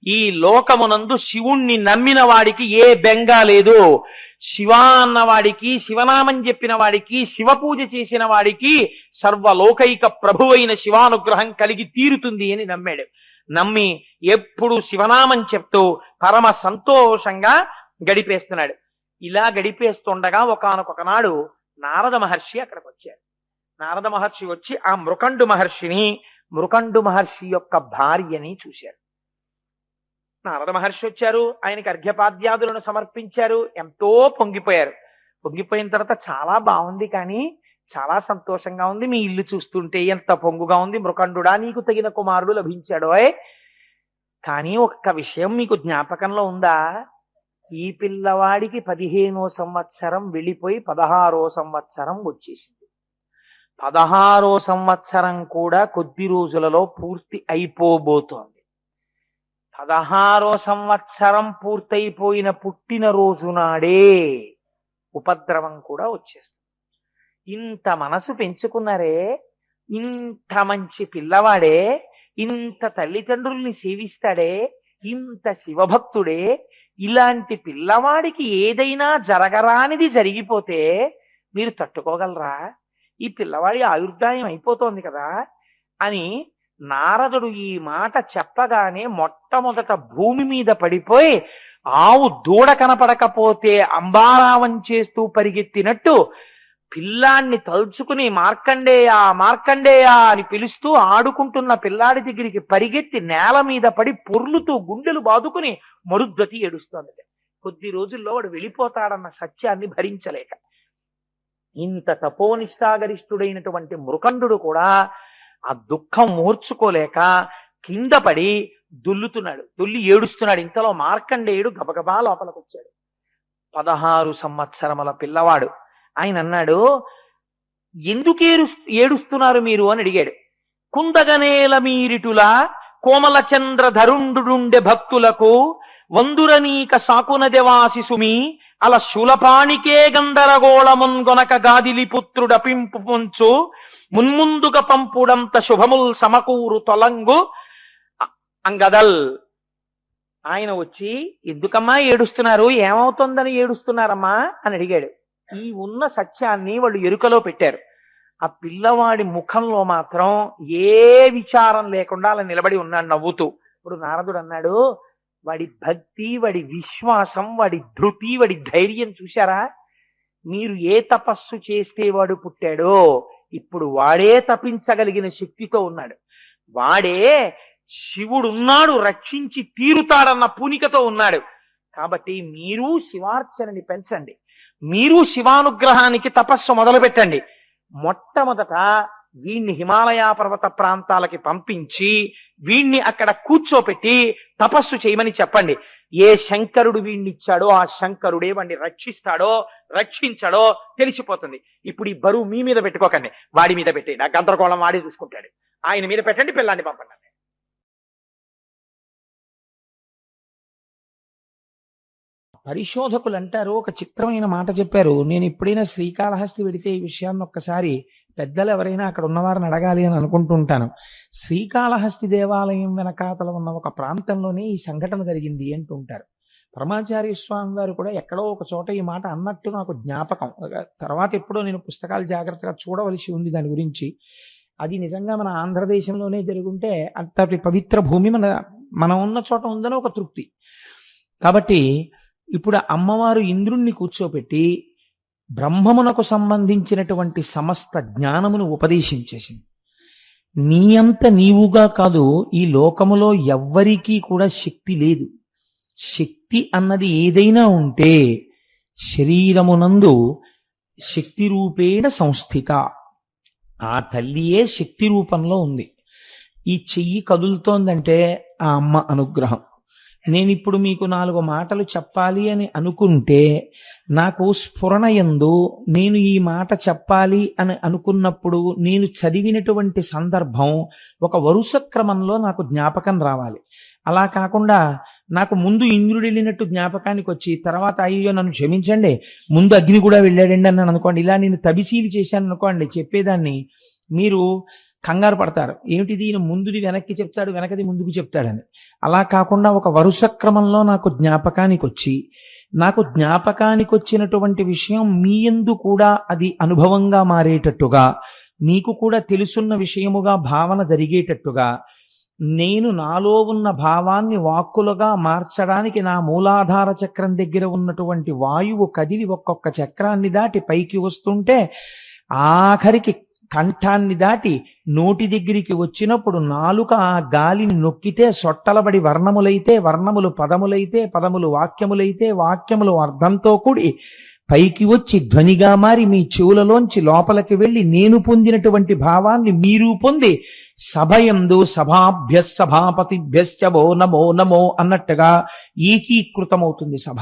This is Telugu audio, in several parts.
ఈ లోకమునందు శివుణ్ణి నమ్మిన వాడికి ఏ బెంగ లేదు. శివ అన్నవాడికి, శివనామం చెప్పిన వాడికి, శివ పూజ చేసిన వాడికి సర్వలోకైక ప్రభువైన శివానుగ్రహం కలిగి తీరుతుంది అని నమ్మాడు. నమ్మి ఎప్పుడు శివనామం చెప్తూ పరమ సంతోషంగా గడిపేస్తున్నాడు. ఇలా గడిపేస్తుండగా ఒకానొక నాడు నారద మహర్షి అక్కడికి వచ్చారు. నారద మహర్షి వచ్చి ఆ మృకండు మహర్షి యొక్క భార్యని చూశారు. నారద మహర్షి వచ్చారు, ఆయనకి అర్ఘ్యపాద్యాదులను సమర్పించారు. ఎంతో పొంగిపోయారు. పొంగిపోయిన తర్వాత చాలా బాగుంది, కానీ చాలా సంతోషంగా ఉంది, మీ ఇల్లు చూస్తుంటే ఎంత పొంగుగా ఉంది, మృకండుడా నీకు తగిన కుమారుడు లభించాడోయ్. కానీ ఒక్క విషయం మీకు జ్ఞాపకంలో ఉందా? ఈ పిల్లవాడికి 15వ సంవత్సరం వెళ్ళిపోయి 16వ సంవత్సరం వచ్చేసింది. 16వ సంవత్సరం కూడా కొద్ది రోజులలో పూర్తి అయిపోబోతోంది. 16వ సంవత్సరం పూర్తయిపోయిన పుట్టినరోజు నాడే ఉపద్రవం కూడా వచ్చేస్తుంది. ఇంత మనసు పెంచుకున్నారే, ఇంత మంచి పిల్లవాడే, ఇంత తల్లిదండ్రుల్ని సేవిస్తాడే, ఇంత శివభక్తుడే, ఇలాంటి పిల్లవాడికి ఏదైనా జరగరానిది జరిగిపోతే మీరు తట్టుకోగలరా? ఈ పిల్లవాడి ఆయుర్దాయం అయిపోతోంది కదా అని నారదుడు ఈ మాట చెప్పగానే మొట్టమొదట భూమి మీద పడిపోయి ఆవు దూడ కనపడకపోతే అంబారావం చేస్తూ పరిగెత్తినట్టు పిల్లాన్ని తలుచుకుని మార్కండేయ మార్కండేయ అని పిలుస్తూ ఆడుకుంటున్న పిల్లాడి దగ్గరికి పరిగెత్తి నేల మీద పడి పొర్లుతూ గుండెలు బాదుకుని మరుద్వతి ఏడుస్తోంది. కొద్ది రోజుల్లో వాడు వెళ్ళిపోతాడన్న సత్యాన్ని భరించలేక ఇంత తపోనిష్టాగరిష్ఠుడైనటువంటి మృకండు కూడా ఆ దుఃఖం ఓర్చుకోలేక కింద పడి దుల్లి ఏడుస్తున్నాడు. ఇంతలో మార్కండేయుడు గబగబా లోపలికి వచ్చాడు. 16 సంవత్సరముల పిల్లవాడు. ఆయన అన్నాడు, ఎందుకు ఏడుస్తున్నారు మీరు అని అడిగాడు. కుందగనేల మీరిటులా కోమల చంద్ర ధరుండుండె భక్తులకు వందురనీక సాకునదెవాసి సుమి అల శూలపాణికే గందరగోళమున్గొనక గాదిలి పుత్రుడ పింపు పొంచు మున్ముందుగా పంపుడంత శుభముల్ సమకూరు తొలంగు అంగదల్. ఆయన వచ్చి, ఎందుకమ్మా ఏడుస్తున్నారు, ఏమవుతుందని ఏడుస్తున్నారమ్మా అని అడిగాడు. ఈ ఉన్న సత్యాన్ని వాళ్ళు ఎరుకలో పెట్టారు. ఆ పిల్లవాడి ముఖంలో మాత్రం ఏ విచారం లేకుండా అలా నిలబడి ఉన్నాడు నవ్వుతూ. ఇప్పుడు నారదుడు అన్నాడు, వాడి భక్తి, వాడి విశ్వాసం, వాడి ధృతి, వాడి ధైర్యం చూశారా? మీరు ఏ తపస్సు చేస్తే వాడు పుట్టాడో ఇప్పుడు వాడే తపించగలిగిన శక్తితో ఉన్నాడు. వాడే శివుడున్నాడు, రక్షించి తీరుతాడన్న పూనికతో ఉన్నాడు. కాబట్టి మీరు శివార్చనని పెంచండి, మీరు శివానుగ్రహానికి తపస్సు మొదలు పెట్టండి. మొట్టమొదట వీణ్ణి హిమాలయ పర్వత ప్రాంతాలకి పంపించి వీణ్ణి అక్కడ కూర్చోపెట్టి తపస్సు చేయమని చెప్పండి. ఏ శంకరుడు వీణ్ణిచ్చాడో ఆ శంకరుడే వాడిని రక్షించడో తెలిసిపోతుంది. ఇప్పుడు ఈ బరువు మీ మీద పెట్టుకోకండి, వాడి మీద పెట్టండి. ఆ గందరగోళం వాడే చూసుకుంటాడు. ఆయన మీద పెట్టండి, పిల్లాన్ని పంపండి. పరిశోధకులు అంటారు, ఒక చిత్రమైన మాట చెప్పారు. నేను ఎప్పుడైనా శ్రీకాళహస్తి వెడితే ఈ విషయాన్ని ఒక్కసారి పెద్దలు ఎవరైనా అక్కడ ఉన్నవారిని అడగాలి అని అనుకుంటుంటాను. శ్రీకాళహస్తి దేవాలయం వెనకాతల ఉన్న ఒక ప్రాంతంలోనే ఈ సంఘటన జరిగింది అంటుంటారు. పరమాచార్య స్వామి వారు కూడా ఎక్కడో ఒక చోట ఈ మాట అన్నట్టు నాకు జ్ఞాపకం. తర్వాత ఎప్పుడో నేను పుస్తకాలు జాగ్రత్తగా చూడవలసి ఉంది దాని గురించి. అది నిజంగా మన ఆంధ్రదేశంలోనే జరుగుంటే అంతటి పవిత్ర భూమి మనం ఉన్న చోట ఉందని ఒక తృప్తి. కాబట్టి ఇప్పుడు అమ్మవారు ఇంద్రుణ్ణి కూర్చోపెట్టి బ్రహ్మమునకు సంబంధించినటువంటి సమస్త జ్ఞానమును ఉపదేశించేసింది. నీ అంత నీవుగా కాదు, ఈ లోకములో ఎవ్వరికీ కూడా శక్తి లేదు. శక్తి అన్నది ఏదైనా ఉంటే శరీరమునందు శక్తి రూపేణ సంస్థిత, ఆ తల్లియే శక్తి రూపంలో ఉంది. ఈ చెయ్యి కదులుతోందంటే ఆ అమ్మ అనుగ్రహం. నేనిప్పుడు మీకు 4 మాటలు చెప్పాలి అని అనుకుంటే నాకు స్ఫురణ యందు నేను ఈ మాట చెప్పాలి అని అనుకున్నప్పుడు నేను చదివినటువంటి సందర్భం ఒక వరుస క్రమంలో నాకు జ్ఞాపకం రావాలి. అలా కాకుండా నాకు ముందు ఇంద్రుడు వెళ్ళినట్టు జ్ఞాపకానికి వచ్చి తర్వాత అయ్యో నన్ను క్షమించండి ముందు అగ్ని కూడా వెళ్ళాడండి అని అనుకోండి, ఇలా నేను తబిసీలు చేశాను అనుకోండి, చెప్పేదాన్ని మీరు కంగారు పడతారు. ఏమిటిది, ఈయన ముందుది వెనక్కి చెప్తాడు, వెనకది ముందుకు చెప్తాడని. అలా కాకుండా ఒక వరుస క్రమంలో నాకు జ్ఞాపకానికి వచ్చినటువంటి విషయం మీ యందు కూడా అది అనుభవంగా మారేటట్టుగా, మీకు కూడా తెలుసున్న విషయముగా భావన జరిగేటట్టుగా, నేను నాలో ఉన్న భావాన్ని వాక్కులుగా మార్చడానికి నా మూలాధార చక్రం దగ్గర ఉన్నటువంటి వాయువు కదిలి ఒక్కొక్క చక్రాన్ని దాటి పైకి వస్తుంటే ఆఖరికి కంఠాన్ని దాటి నోటి దగ్గరికి వచ్చినప్పుడు నాలుక ఆ గాలిని నొక్కితే సొట్టలబడి వర్ణములైతే, వర్ణములు పదములైతే, పదములు వాక్యములైతే, వాక్యములు అర్థంతో కూడి పైకి వచ్చి ధ్వనిగా మారి మీ చెవులలోంచి లోపలికి వెళ్ళి నేను పొందినటువంటి భావాన్ని మీరు పొంది సభయందు సభాభ్య సభాపతిభ్యశ్చవో నమో నమో అన్నట్టుగా ఏకీకృతమవుతుంది సభ.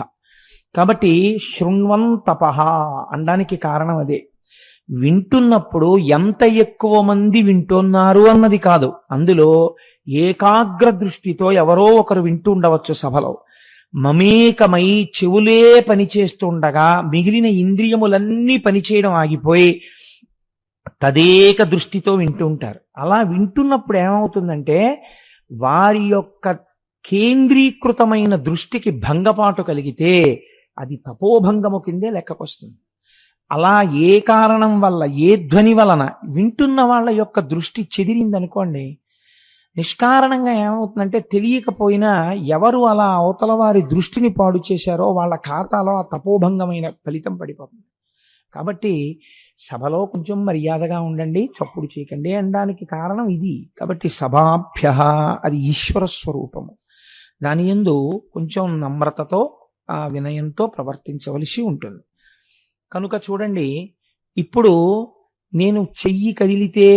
కాబట్టి శృణ్వంతపః అనడానికి కారణం అదే. వింటున్నప్పుడు ఎంత ఎక్కువ మంది వింటున్నారు అన్నది కాదు, అందులో ఏకాగ్ర దృష్టితో ఎవరో ఒకరు వింటూ ఉండవచ్చు సభలో. మమేకమై చెవులే పనిచేస్తుండగా మిగిలిన ఇంద్రియములన్నీ పనిచేయడం ఆగిపోయి తదేక దృష్టితో వింటూ ఉంటారు. అలా వింటున్నప్పుడు ఏమవుతుందంటే వారి యొక్క కేంద్రీకృతమైన దృష్టికి భంగపాటు కలిగితే అది తపోభంగము కిందే లెక్కకొస్తుంది. అలా ఏ కారణం వల్ల, ఏ ధ్వని వలన వింటున్న వాళ్ళ యొక్క దృష్టి చెదిరిందనుకోండి, నిష్కారణంగా ఏమవుతుందంటే తెలియకపోయినా ఎవరు అలా అవతల వారి దృష్టిని పాడు చేశారో వాళ్ళ ఖాతాలో ఆ తపోభంగమైన ఫలితం పడిపోతుంది. కాబట్టి సభలో కొంచెం మర్యాదగా ఉండండి, చప్పుడు చేయకండి అనడానికి కారణం ఇది. కాబట్టి సభాభ్య అది ఈశ్వర స్వరూపము, దాని యందు కొంచెం నమ్రతతో ఆ వినయంతో ప్రవర్తించవలసి ఉంటుంది. కనుక చూడండి, ఇప్పుడు నేను చెయ్యి కదిలితే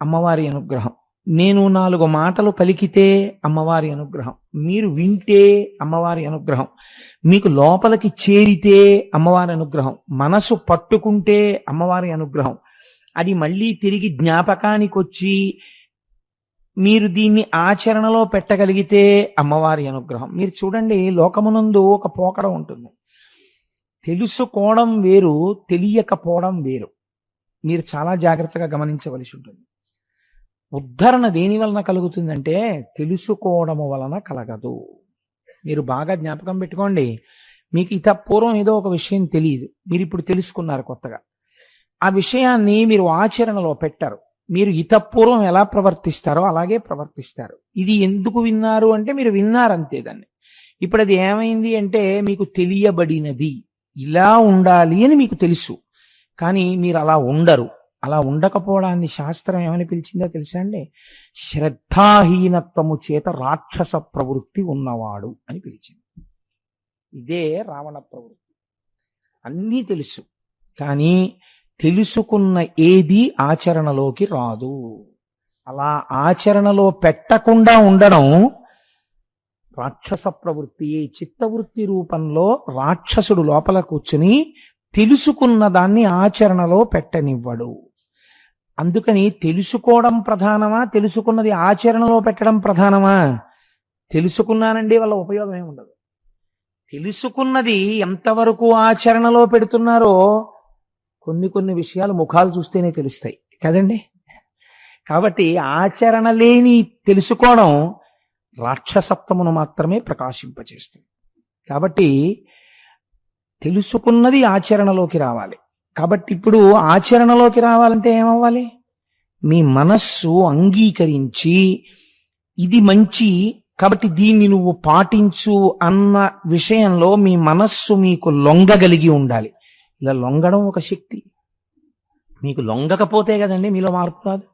అమ్మవారి అనుగ్రహం, నేను 4 మాటలు పలికితే అమ్మవారి అనుగ్రహం, మీరు వింటే అమ్మవారి అనుగ్రహం, మీకు లోపలికి చేరితే అమ్మవారి అనుగ్రహం, మనసు పట్టుకుంటే అమ్మవారి అనుగ్రహం, అది మళ్ళీ తిరిగి జ్ఞాపకానికి వచ్చి మీరు దీన్ని ఆచరణలో పెట్టగలిగితే అమ్మవారి అనుగ్రహం. మీరు చూడండి, లోకమునందు ఒక పోకడ ఉంటుంది. తెలుసుకోవడం వేరు, తెలియకపోవడం వేరు. మీరు చాలా జాగ్రత్తగా గమనించవలసి ఉంటుంది. ఉద్ధరణ దేని వలన కలుగుతుందంటే తెలుసుకోవడము వలన కలగదు. మీరు బాగా జ్ఞాపకం పెట్టుకోండి. మీకు ఇత పూర్వం ఏదో ఒక విషయం తెలియదు, మీరు ఇప్పుడు తెలుసుకున్నారు కొత్తగా. ఆ విషయాన్ని మీరు ఆచరణలో పెట్టారు. మీరు ఇతపూర్వం ఎలా ప్రవర్తిస్తారో అలాగే ప్రవర్తిస్తారు. ఇది ఎందుకు విన్నారు అంటే మీరు విన్నారంతే దాన్ని. ఇప్పుడు అది ఏమైంది అంటే మీకు తెలియబడినది, ఇలా ఉండాలి అని మీకు తెలుసు, కానీ మీరు అలా ఉండరు. అలా ఉండకపోవడాన్ని శాస్త్రం ఏమని పిలిచిందో తెలుసా అండి? శ్రద్ధాహీనత్వము చేత రాక్షస ప్రవృత్తి ఉన్నవాడు అని పిలిచింది. ఇదే రావణ ప్రవృత్తి. అన్నీ తెలుసు, కానీ తెలుసుకున్న ఏది ఆచరణలోకి రాదు. అలా ఆచరణలో పెట్టకుండా ఉండడం రాక్షస ప్రవృత్తి. చిత్తవృత్తి రూపంలో రాక్షసుడు లోపల కూర్చుని తెలుసుకున్న దాన్ని ఆచరణలో పెట్టనివ్వడు. అందుకని తెలుసుకోవడం ప్రధానమా, తెలుసుకున్నది ఆచరణలో పెట్టడం ప్రధానమా? తెలుసుకున్నానండి వల్ల ఉపయోగం ఏమి ఉండదు. తెలుసుకున్నది ఎంతవరకు ఆచరణలో పెడుతున్నారో కొన్ని విషయాలు ముఖాలు చూస్తేనే తెలుస్తాయి కదండి. కాబట్టి ఆచరణ లేని తెలుసుకోవడం రాక్షసత్వమును మాత్రమే ప్రకాశింపచేస్తుంది. కాబట్టి తెలుసుకున్నది ఆచరణలోకి రావాలి. కాబట్టి ఇప్పుడు ఆచరణలోకి రావాలంటే ఏమవ్వాలి? మీ మనస్సు అంగీకరించి ఇది మంచి కాబట్టి దీన్ని నువ్వు పాటించు అన్న విషయంలో మీ మనస్సు మీకు లొంగగలిగి ఉండాలి. ఇలా లొంగడం ఒక శక్తి. మీకు లొంగకపోతే కదండి మీలో మార్పు రాదు.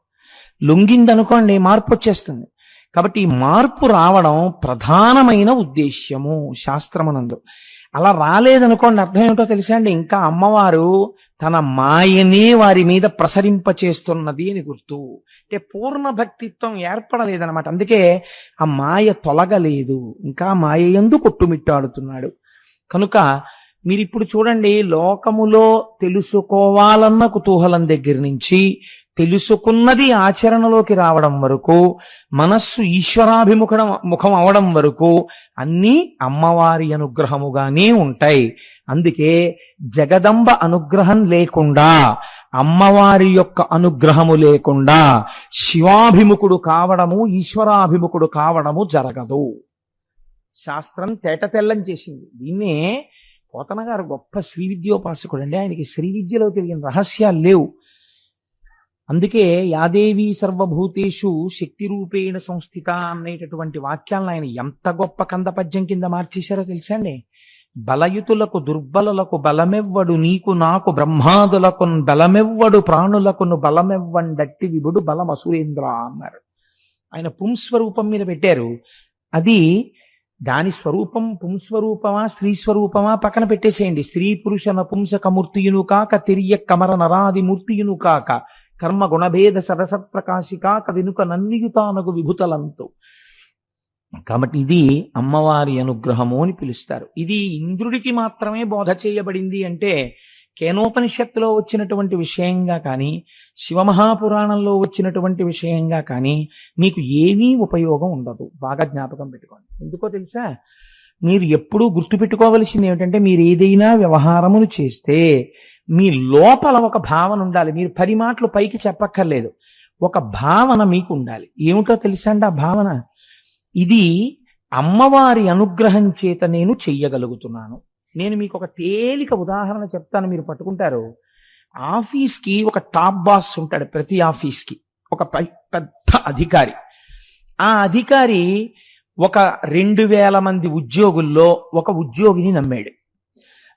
లొంగిందనుకోండి మార్పు వచ్చేస్తుంది. కాబట్టి ఈ మార్పు రావడం ప్రధానమైన ఉద్దేశ్యము శాస్త్రమునందు. అలా రాలేదనుకోండి అర్థం ఏమిటో తెలుసా అండి? ఇంకా అమ్మవారు తన మాయనే వారి మీద ప్రసరింపచేస్తున్నది అని గుర్తు. అంటే పూర్ణ భక్తిత్వం ఏర్పడలేదన్నమాట. అందుకే ఆ మాయ తొలగలేదు, ఇంకా మాయ యందు కొట్టుమిట్టాడుతున్నాడు. కనుక మీరిప్పుడు చూడండి, లోకములో తెలుసుకోవాలన్న కుతూహలం దగ్గర నుంచి తెలుసుకున్నది ఆచరణలోకి రావడం వరకు, మనస్సు ముఖం అవడం వరకు అన్నీ అమ్మవారి అనుగ్రహముగానే ఉంటాయి. అందుకే జగదంబ అనుగ్రహం లేకుండా అమ్మవారి యొక్క అనుగ్రహము లేకుండా శివాభిముఖుడు కావడము, ఈశ్వరాభిముఖుడు కావడము జరగదు. శాస్త్రం తేటతెల్లం చేసింది. దీన్నే పోతన గారు గొప్ప శ్రీ విద్యోపాసకుడు అండి. ఆయనకి శ్రీ విద్యలో తెలియని రహస్యాలు లేవు. అందుకే యాదేవి సర్వభూతేషు శక్తి రూపేణ సంస్థిత అనేటటువంటి వాక్యాలను ఆయన ఎంత గొప్ప కందపద్యం కింద మార్చేశారో తెలుసా అండి. బలయుతులకు దుర్బలులకు బలమెవ్వడు, నీకు నాకు బ్రహ్మాదులకు బలమెవ్వడు, ప్రాణులకును బలమెవ్వండట్టి విభుడు బలమసురేంద్ర అన్నారు. ఆయన పుంస్వరూపం మీద పెట్టారు. అది దాని స్వరూపం పుంస్వరూపమా స్త్రీ స్వరూపమా పక్కన పెట్టేసేయండి. స్త్రీ పురుష నపుంసకమూర్తియును కాక తిరియ కమర నరాది మూర్తియును కాక కర్మ గుణభేద సరసత్ప్రకాశి కాక వెనుక నన్నియుతానగు విభుతలంతో. కాబట్టి ఇది అమ్మవారి అనుగ్రహము అని పిలుస్తారు. ఇది ఇంద్రుడికి మాత్రమే బోధ చేయబడింది అంటే కేనోపనిషత్తులో వచ్చినటువంటి విషయంగా కానీ, శివమహాపురాణంలో వచ్చినటువంటి విషయంగా కానీ మీకు ఏమీ ఉపయోగం ఉండదు. బాగా జ్ఞాపకం పెట్టుకోండి. ఎందుకో తెలుసా, మీరు ఎప్పుడూ గుర్తుపెట్టుకోవలసింది ఏమిటంటే, మీరు ఏదైనా వ్యవహారమును చేస్తే మీ లోపల ఒక భావన ఉండాలి. మీరు 10 మాటలు పైకి చెప్పక్కర్లేదు, ఒక భావన మీకు ఉండాలి. ఏమిటో తెలుసా అండి ఆ భావన? ఇది అమ్మవారి అనుగ్రహం చేత నేను చెయ్యగలుగుతున్నాను. నేను మీకు ఒక తేలిక ఉదాహరణ చెప్తాను, మీరు పట్టుకుంటారు. ఆఫీస్కి ఒక టాప్ బాస్ ఉంటాడు. ప్రతి ఆఫీస్కి ఒక పెద్ద అధికారి. ఆ అధికారి ఒక 2000 మంది ఉద్యోగుల్లో ఒక ఉద్యోగిని నమ్మాడు.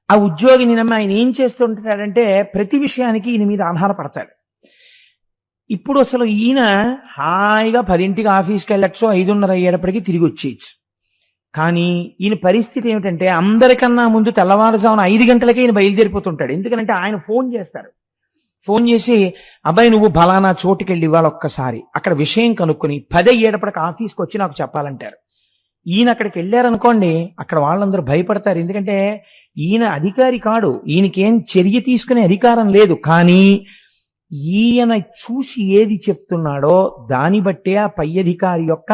ఆ ఉద్యోగిని నమ్మి ఆయన ఏం చేస్తుంటాడంటే ప్రతి విషయానికి ఈయన మీద ఆధారపడతాడు. ఇప్పుడు అసలు ఈయన హాయిగా 10ంటికి ఆఫీస్కి వెళ్ళచ్చు, 5:30 అయ్యేటప్పటికి తిరిగి వచ్చేయచ్చు. కానీ ఈయన పరిస్థితి ఏమిటంటే అందరికన్నా ముందు తెల్లవారుజామున 5 గంటలకే ఈయన బయలుదేరిపోతుంటాడు. ఎందుకంటే ఆయన ఫోన్ చేస్తారు. ఫోన్ చేసి, అబ్బాయి నువ్వు బలానా చోటుకెళ్ళి ఇవాళ ఒక్కసారి అక్కడ విషయం కనుక్కొని 10 అయ్యేటప్పటికి ఆఫీస్కి వచ్చి నాకు చెప్పాలంటారు. ఈయన అక్కడికి వెళ్ళారనుకోండి, అక్కడ వాళ్ళందరూ భయపడతారు. ఎందుకంటే ఈయన అధికారి కాడు, ఈయనకేం చర్య తీసుకునే అధికారం లేదు. కానీ ఈయన చూసి ఏది చెప్తున్నాడో దాన్ని బట్టే ఆ పై అధికారి యొక్క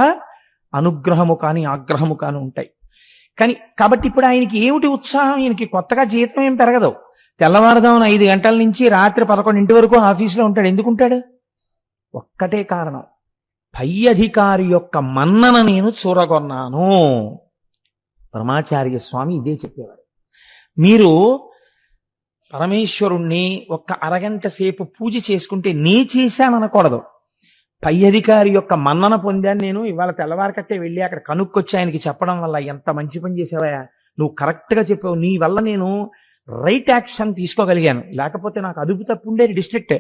అనుగ్రహము కానీ ఆగ్రహము కానీ ఉంటాయి. కాబట్టి ఇప్పుడు ఆయనకి ఏమిటి ఉత్సాహం? ఈయనకి కొత్తగా జీతం ఏం పెరగదు. తెల్లవారుదామున 5 గంటల నుంచి రాత్రి 11 వరకు ఆఫీసులో ఉంటాడు. ఎందుకుంటాడు? ఒక్కటే కారణం, పై అధికారి యొక్క మన్నన నేను చూరగొన్నాను. పరమాచార్య స్వామి ఇదే చెప్పేవారు. మీరు పరమేశ్వరుణ్ణి ఒక్క అరగంట సేపు పూజ చేసుకుంటే నీ చేశాననకూడదు. పై అధికారి యొక్క మన్నన పొందాను నేను, ఇవాళ తెల్లవారకట్టే వెళ్ళి అక్కడ కనుక్కొచ్చి ఆయనకి చెప్పడం వల్ల ఎంత మంచి పని చేసావా, నువ్వు కరెక్ట్ గా చెప్పావు, నీ వల్ల నేను రైట్ యాక్షన్ తీసుకోగలిగాను, లేకపోతే నాకు అదుపు తప్పు ఉండేది డిస్ట్రిక్ట్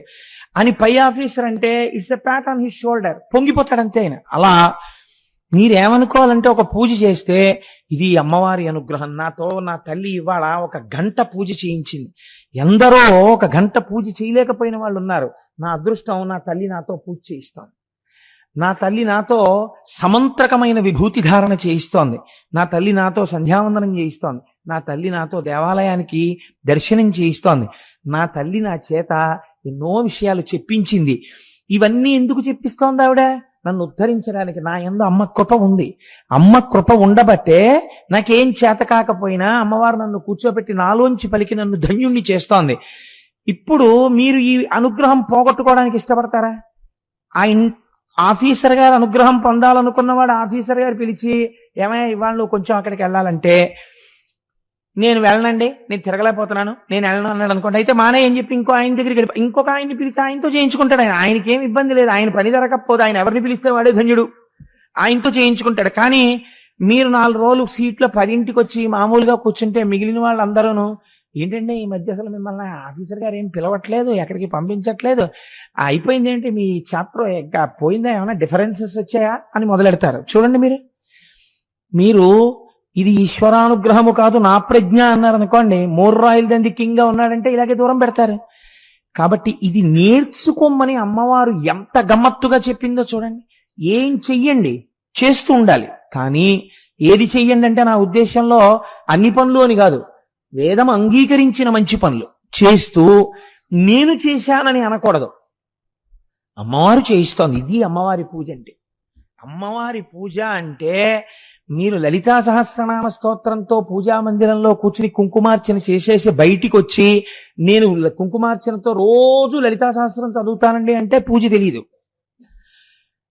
అని పై ఆఫీసర్ అంటే it's a pat on his shoulder, పొంగిపోతాడు అంతే ఆయన. అలా మీరేమనుకోవాలంటే ఒక పూజ చేస్తే ఇది అమ్మవారి అనుగ్రహం. నాతో నా తల్లి ఇవాళ 1 గంట పూజ చేయించింది. ఎందరో 1 గంట పూజ చేయలేకపోయిన వాళ్ళు ఉన్నారు. నా అదృష్టం, నా తల్లి నాతో పూజ చేయిస్తోంది. నా తల్లి నాతో సమంత్రకమైన విభూతి ధారణ చేయిస్తోంది. నా తల్లి నాతో సంధ్యావందనం చేయిస్తోంది. నా తల్లి నాతో దేవాలయానికి దర్శనం చేయిస్తోంది. నా తల్లి నా చేత ఎన్నో విషయాలు చెప్పించింది. ఇవన్నీ ఎందుకు చెప్పిస్తోంది ఆవిడ? నన్ను ఉద్ధరించడానికి. నా యందు అమ్మ కృప ఉంది. అమ్మ కృప ఉండబట్టే నాకేం చేత కాకపోయినా అమ్మవారు నన్ను కూర్చోబెట్టి నాలోంచి పలికి నన్ను ధన్యుణ్ణి చేస్తోంది. ఇప్పుడు మీరు ఈ అనుగ్రహం పోగొట్టుకోవడానికి ఇష్టపడతారా? ఆఫీసర్ గారు అనుగ్రహం పొందాలనుకున్నవాడు ఆఫీసర్ గారు పిలిచి, ఏమయ్యా ఇవాళ నువ్వు కొంచెం అక్కడికి వెళ్ళాలంటే, నేను వెళ్ళనండి, నేను తిరగలేకపోతున్నాను, నేను వెళ్ళను అన్నాడు అనుకోండి. అయితే మానే అని చెప్పి ఇంకో ఆయన దగ్గరికి వెళ్ళి ఇంకొక ఆయన్ని పిలిచి ఆయనతో చేయించుకుంటాడు. ఆయనకి ఏం ఇబ్బంది లేదు, ఆయన పని జరగకపోతే ఆయన ఎవరిని పిలిస్తే వాడే ధన్యుడు, ఆయనతో చేయించుకుంటాడు. కానీ మీరు 4 రోజులు సీట్లో 10ంటికి వచ్చి మామూలుగా కూర్చుంటే మిగిలిన వాళ్ళందరూ ఏంటంటే ఈ మధ్య అసలు మిమ్మల్ని ఆఫీసర్ గారు ఏం పిలవట్లేదు, ఎక్కడికి పంపించట్లేదు, అయిపోయింది ఏంటి మీ చాప్టర్ ఇంకా పోయిందా, ఏమైనా డిఫరెన్సెస్ వచ్చాయా అని మొదలెడతారు. చూడండి మీరు ఇది ఈశ్వరానుగ్రహము కాదు నా ప్రజ్ఞ అన్నారనుకోండి, 3 రాయల దంది కింగ్ గా ఉన్నాడంటే ఇలాగే దూరం పెడతారు. కాబట్టి ఇది నేర్చుకోమని అమ్మవారు ఎంత గమ్మత్తుగా చెప్పిందో చూడండి. ఏం చెయ్యండి, చేస్తూ ఉండాలి. కానీ ఏది చెయ్యండి అంటే నా ఉద్దేశంలో అన్ని పనులు అని కాదు, వేదం అంగీకరించిన మంచి పనులు చేస్తూ నేను చేశానని అనకూడదు. అమ్మవారు చేయిస్తోంది. ఇది అమ్మవారి పూజ అంటే. అమ్మవారి పూజ అంటే మీరు లలితా సహస్రనామ స్తోత్రంతో పూజా మందిరంలో కూర్చుని కుంకుమార్చన చేసేసి బయటికి వచ్చి నేను కుంకుమార్చనతో రోజు లలితా సహస్రం చదువుతానండి అంటే పూజ తెలియదు.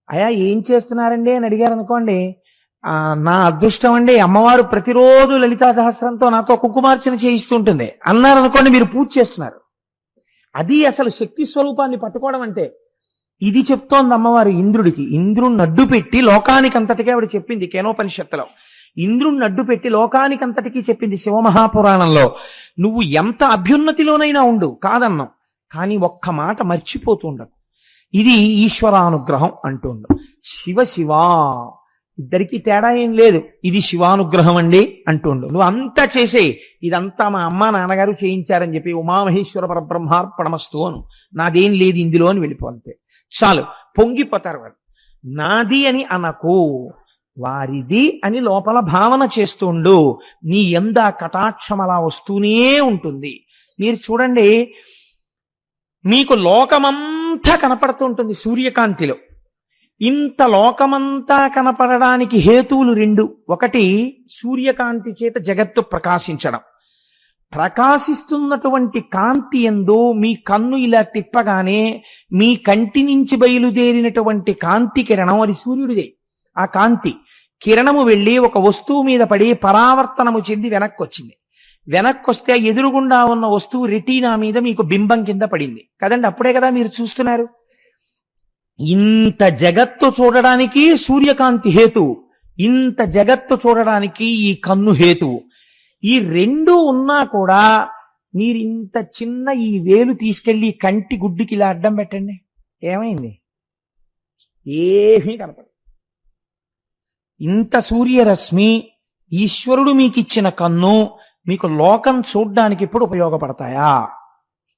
అయా ఏం చేస్తున్నారండి అని అడిగారు అనుకోండి, నా అదృష్టం అండి అమ్మవారు ప్రతిరోజు లలితా సహస్రంతో నాతో కుంకుమార్చన చేయిస్తుంటుంది అన్నారు అనుకోండి, మీరు పూజ చేస్తున్నారు. అది అసలు శక్తి స్వరూపాన్ని పట్టుకోవడం అంటే. ఇది చెప్తోంది అమ్మవారు ఇంద్రుడికి. ఇంద్రుణ్ణి అడ్డు పెట్టి లోకానికంతటికీ ఆవిడ చెప్పింది కేనోపనిషత్తులో. ఇంద్రుణ్ణి అడ్డు పెట్టి లోకానికంతటికీ చెప్పింది శివమహాపురాణంలో. నువ్వు ఎంత అభ్యున్నతిలోనైనా ఉండు కాదన్నాం, కానీ ఒక్క మాట మర్చిపోతూ ఉండకు. ఇది ఈశ్వరానుగ్రహం అంటుండు. శివ శివ ఇద్దరికి తేడా ఏం లేదు, ఇది శివానుగ్రహం అండి అంటుండు. నువ్వు అంతా చేసేయి, ఇదంతా మా అమ్మ నాన్నగారు చేయించారని చెప్పి ఉమామహేశ్వర పరబ్రహ్మార్పణమస్తు అను, నాదేం లేదు ఇందులో అని వెళ్ళిపోతే చాలు. పొంగిపోతారు వాళ్ళు. నాది అని అనకు, వారిది అని లోపల భావన చేస్తుండు. నీ యందా కటాక్షం అలా వస్తూనే ఉంటుంది. మీరు చూడండి, మీకు లోకమంతా కనపడుతూ ఉంటుంది సూర్యకాంతిలో. ఇంత లోకమంతా కనపడడానికి హేతువులు రెండు. ఒకటి, సూర్యకాంతి చేత జగత్తు ప్రకాశించడం. ప్రకాశిస్తున్నటువంటి కాంతి యందు మీ కన్ను ఇలా తిప్పగానే మీ కంటి నుంచి బయలుదేరినటువంటి కాంతి కిరణం, అది సూర్యుడిదే. ఆ కాంతి కిరణము వెళ్ళి ఒక వస్తువు మీద పడి పరావర్తనము చెంది వెనక్కి వచ్చింది. వెనక్కి వస్తే ఎదురుగుండా ఉన్న వస్తువు రెటీనా మీద మీకు బింబం కింద పడింది కదండి. అప్పుడే కదా మీరు చూస్తున్నారు. ఇంత జగత్తు చూడడానికి సూర్యకాంతి హేతువు, ఇంత జగత్తు చూడడానికి ఈ కన్ను హేతువు. ఈ రెండు ఉన్నా కూడా మీరు ఇంత చిన్న ఈ వేలు తీసుకెళ్లి కంటి గుడ్డుకి ఇలా అడ్డం పెట్టండి, ఏమైంది? ఏమీ కనపడదు. ఇంత సూర్యరశ్మి, ఈశ్వరుడు మీకు ఇచ్చిన కన్ను, మీకు లోకం చూడ్డానికి ఇప్పుడు ఉపయోగపడతాయా?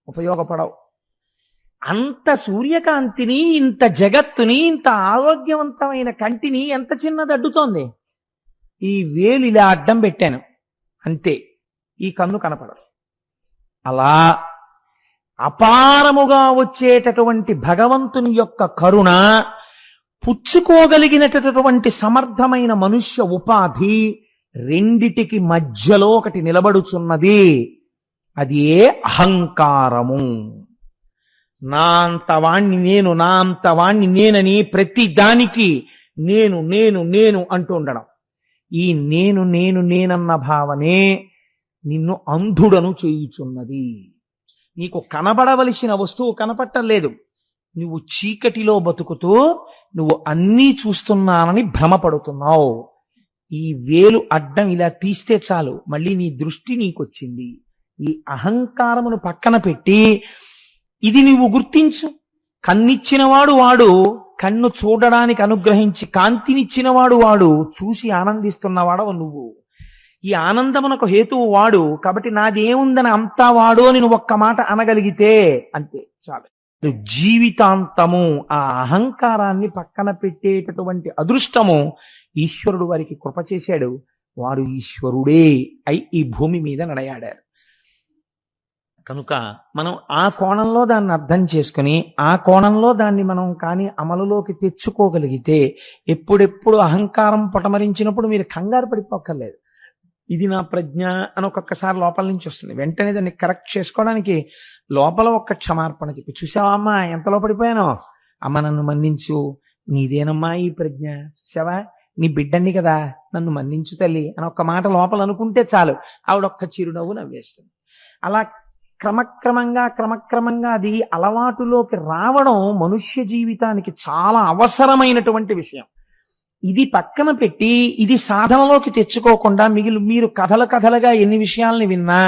ఉపయోగపడవు. అంత సూర్యకాంతిని, ఇంత జగత్తుని, ఇంత ఆరోగ్యవంతమైన కంటిని ఎంత చిన్నది అడ్డుతోంది? ఈ వేలు ఇలా అడ్డం పెట్టాను అంతే, ఈ కన్ను కనపడదు. అలా అపారముగా వచ్చేటటువంటి భగవంతుని యొక్క కరుణ, పుచ్చుకోగలిగినటువంటి సమర్థమైన మనుష్య ఉపాధి, రెండిటికి మధ్యలో ఒకటి నిలబడుచున్నది. అది ఏ అహంకారము. నా అంతవాణ్ణి నేను, నా అంతవాణ్ణి నేనని ప్రతి దానికి నేను నేను నేను అంటూ ఉండడం. ఈ నేను నేను నేనన్న భావనే నిన్ను అంధుడను చేయుచున్నది. నీకు కనబడవలసిన వస్తువు కనపట్టలేదు. నువ్వు చీకటిలో బతుకుతూ నువ్వు అన్నీ చూస్తున్నానని భ్రమపడుతున్నావు. ఈ వేలు అడ్డం ఇలా తీస్తే చాలు, మళ్ళీ నీ దృష్టి నీకొచ్చింది. ఈ అహంకారమును పక్కన పెట్టి ఇది నువ్వు గుర్తించు. కన్నిచ్చినవాడు వాడు, కన్ను చూడడానికి అనుగ్రహించి కాంతినిచ్చినవాడు వాడు, చూసి ఆనందిస్తున్నవాడు నువ్వు. ఈ ఆనందమునకు హేతువు వాడు. కాబట్టి నాదేముందని అంతా వాడు అని నువ్వు ఒక్క మాట అనగలిగితే అంతే చాలు. జీవితాంతము ఆ అహంకారాన్ని పక్కన పెట్టేటటువంటి అదృష్టము ఈశ్వరుడు వారికి కృప చేశాడు. వారు ఈశ్వరుడే అయి ఈ భూమి మీద నడయాడారు. కనుక మనం ఆ కోణంలో దాన్ని అర్థం చేసుకుని, ఆ కోణంలో దాన్ని మనం కానీ అమలులోకి తెచ్చుకోగలిగితే, ఎప్పుడెప్పుడు అహంకారం పొటమరించినప్పుడు మీరు కంగారు పడిపోక్కర్లేదు. ఇది నా ప్రజ్ఞ అని ఒక్కొక్కసారి లోపల నుంచి వస్తుంది. వెంటనే దాన్ని కరెక్ట్ చేసుకోవడానికి లోపల ఒక్క క్షమార్పణ చెప్పి, చూసావా అమ్మా ఎంతలో పడిపోయానో, అమ్మ నన్ను మన్నించు, నీదేనమ్మా ఈ ప్రజ్ఞ, చూసావా నీ బిడ్డని కదా, నన్ను మన్నించు తల్లి అని ఒక్క మాట లోపల అనుకుంటే చాలు, ఆవిడొక్క చిరునవ్వు నవ్వేస్తుంది. అలా క్రమక్రమంగా అది అలవాటులోకి రావడం మనుష్య జీవితానికి చాలా అవసరమైనటువంటి విషయం. ఇది పక్కన పెట్టి ఇది సాధనలోకి తెచ్చుకోకుండా మీరు కథలుగా ఎన్ని విషయాల్ని విన్నా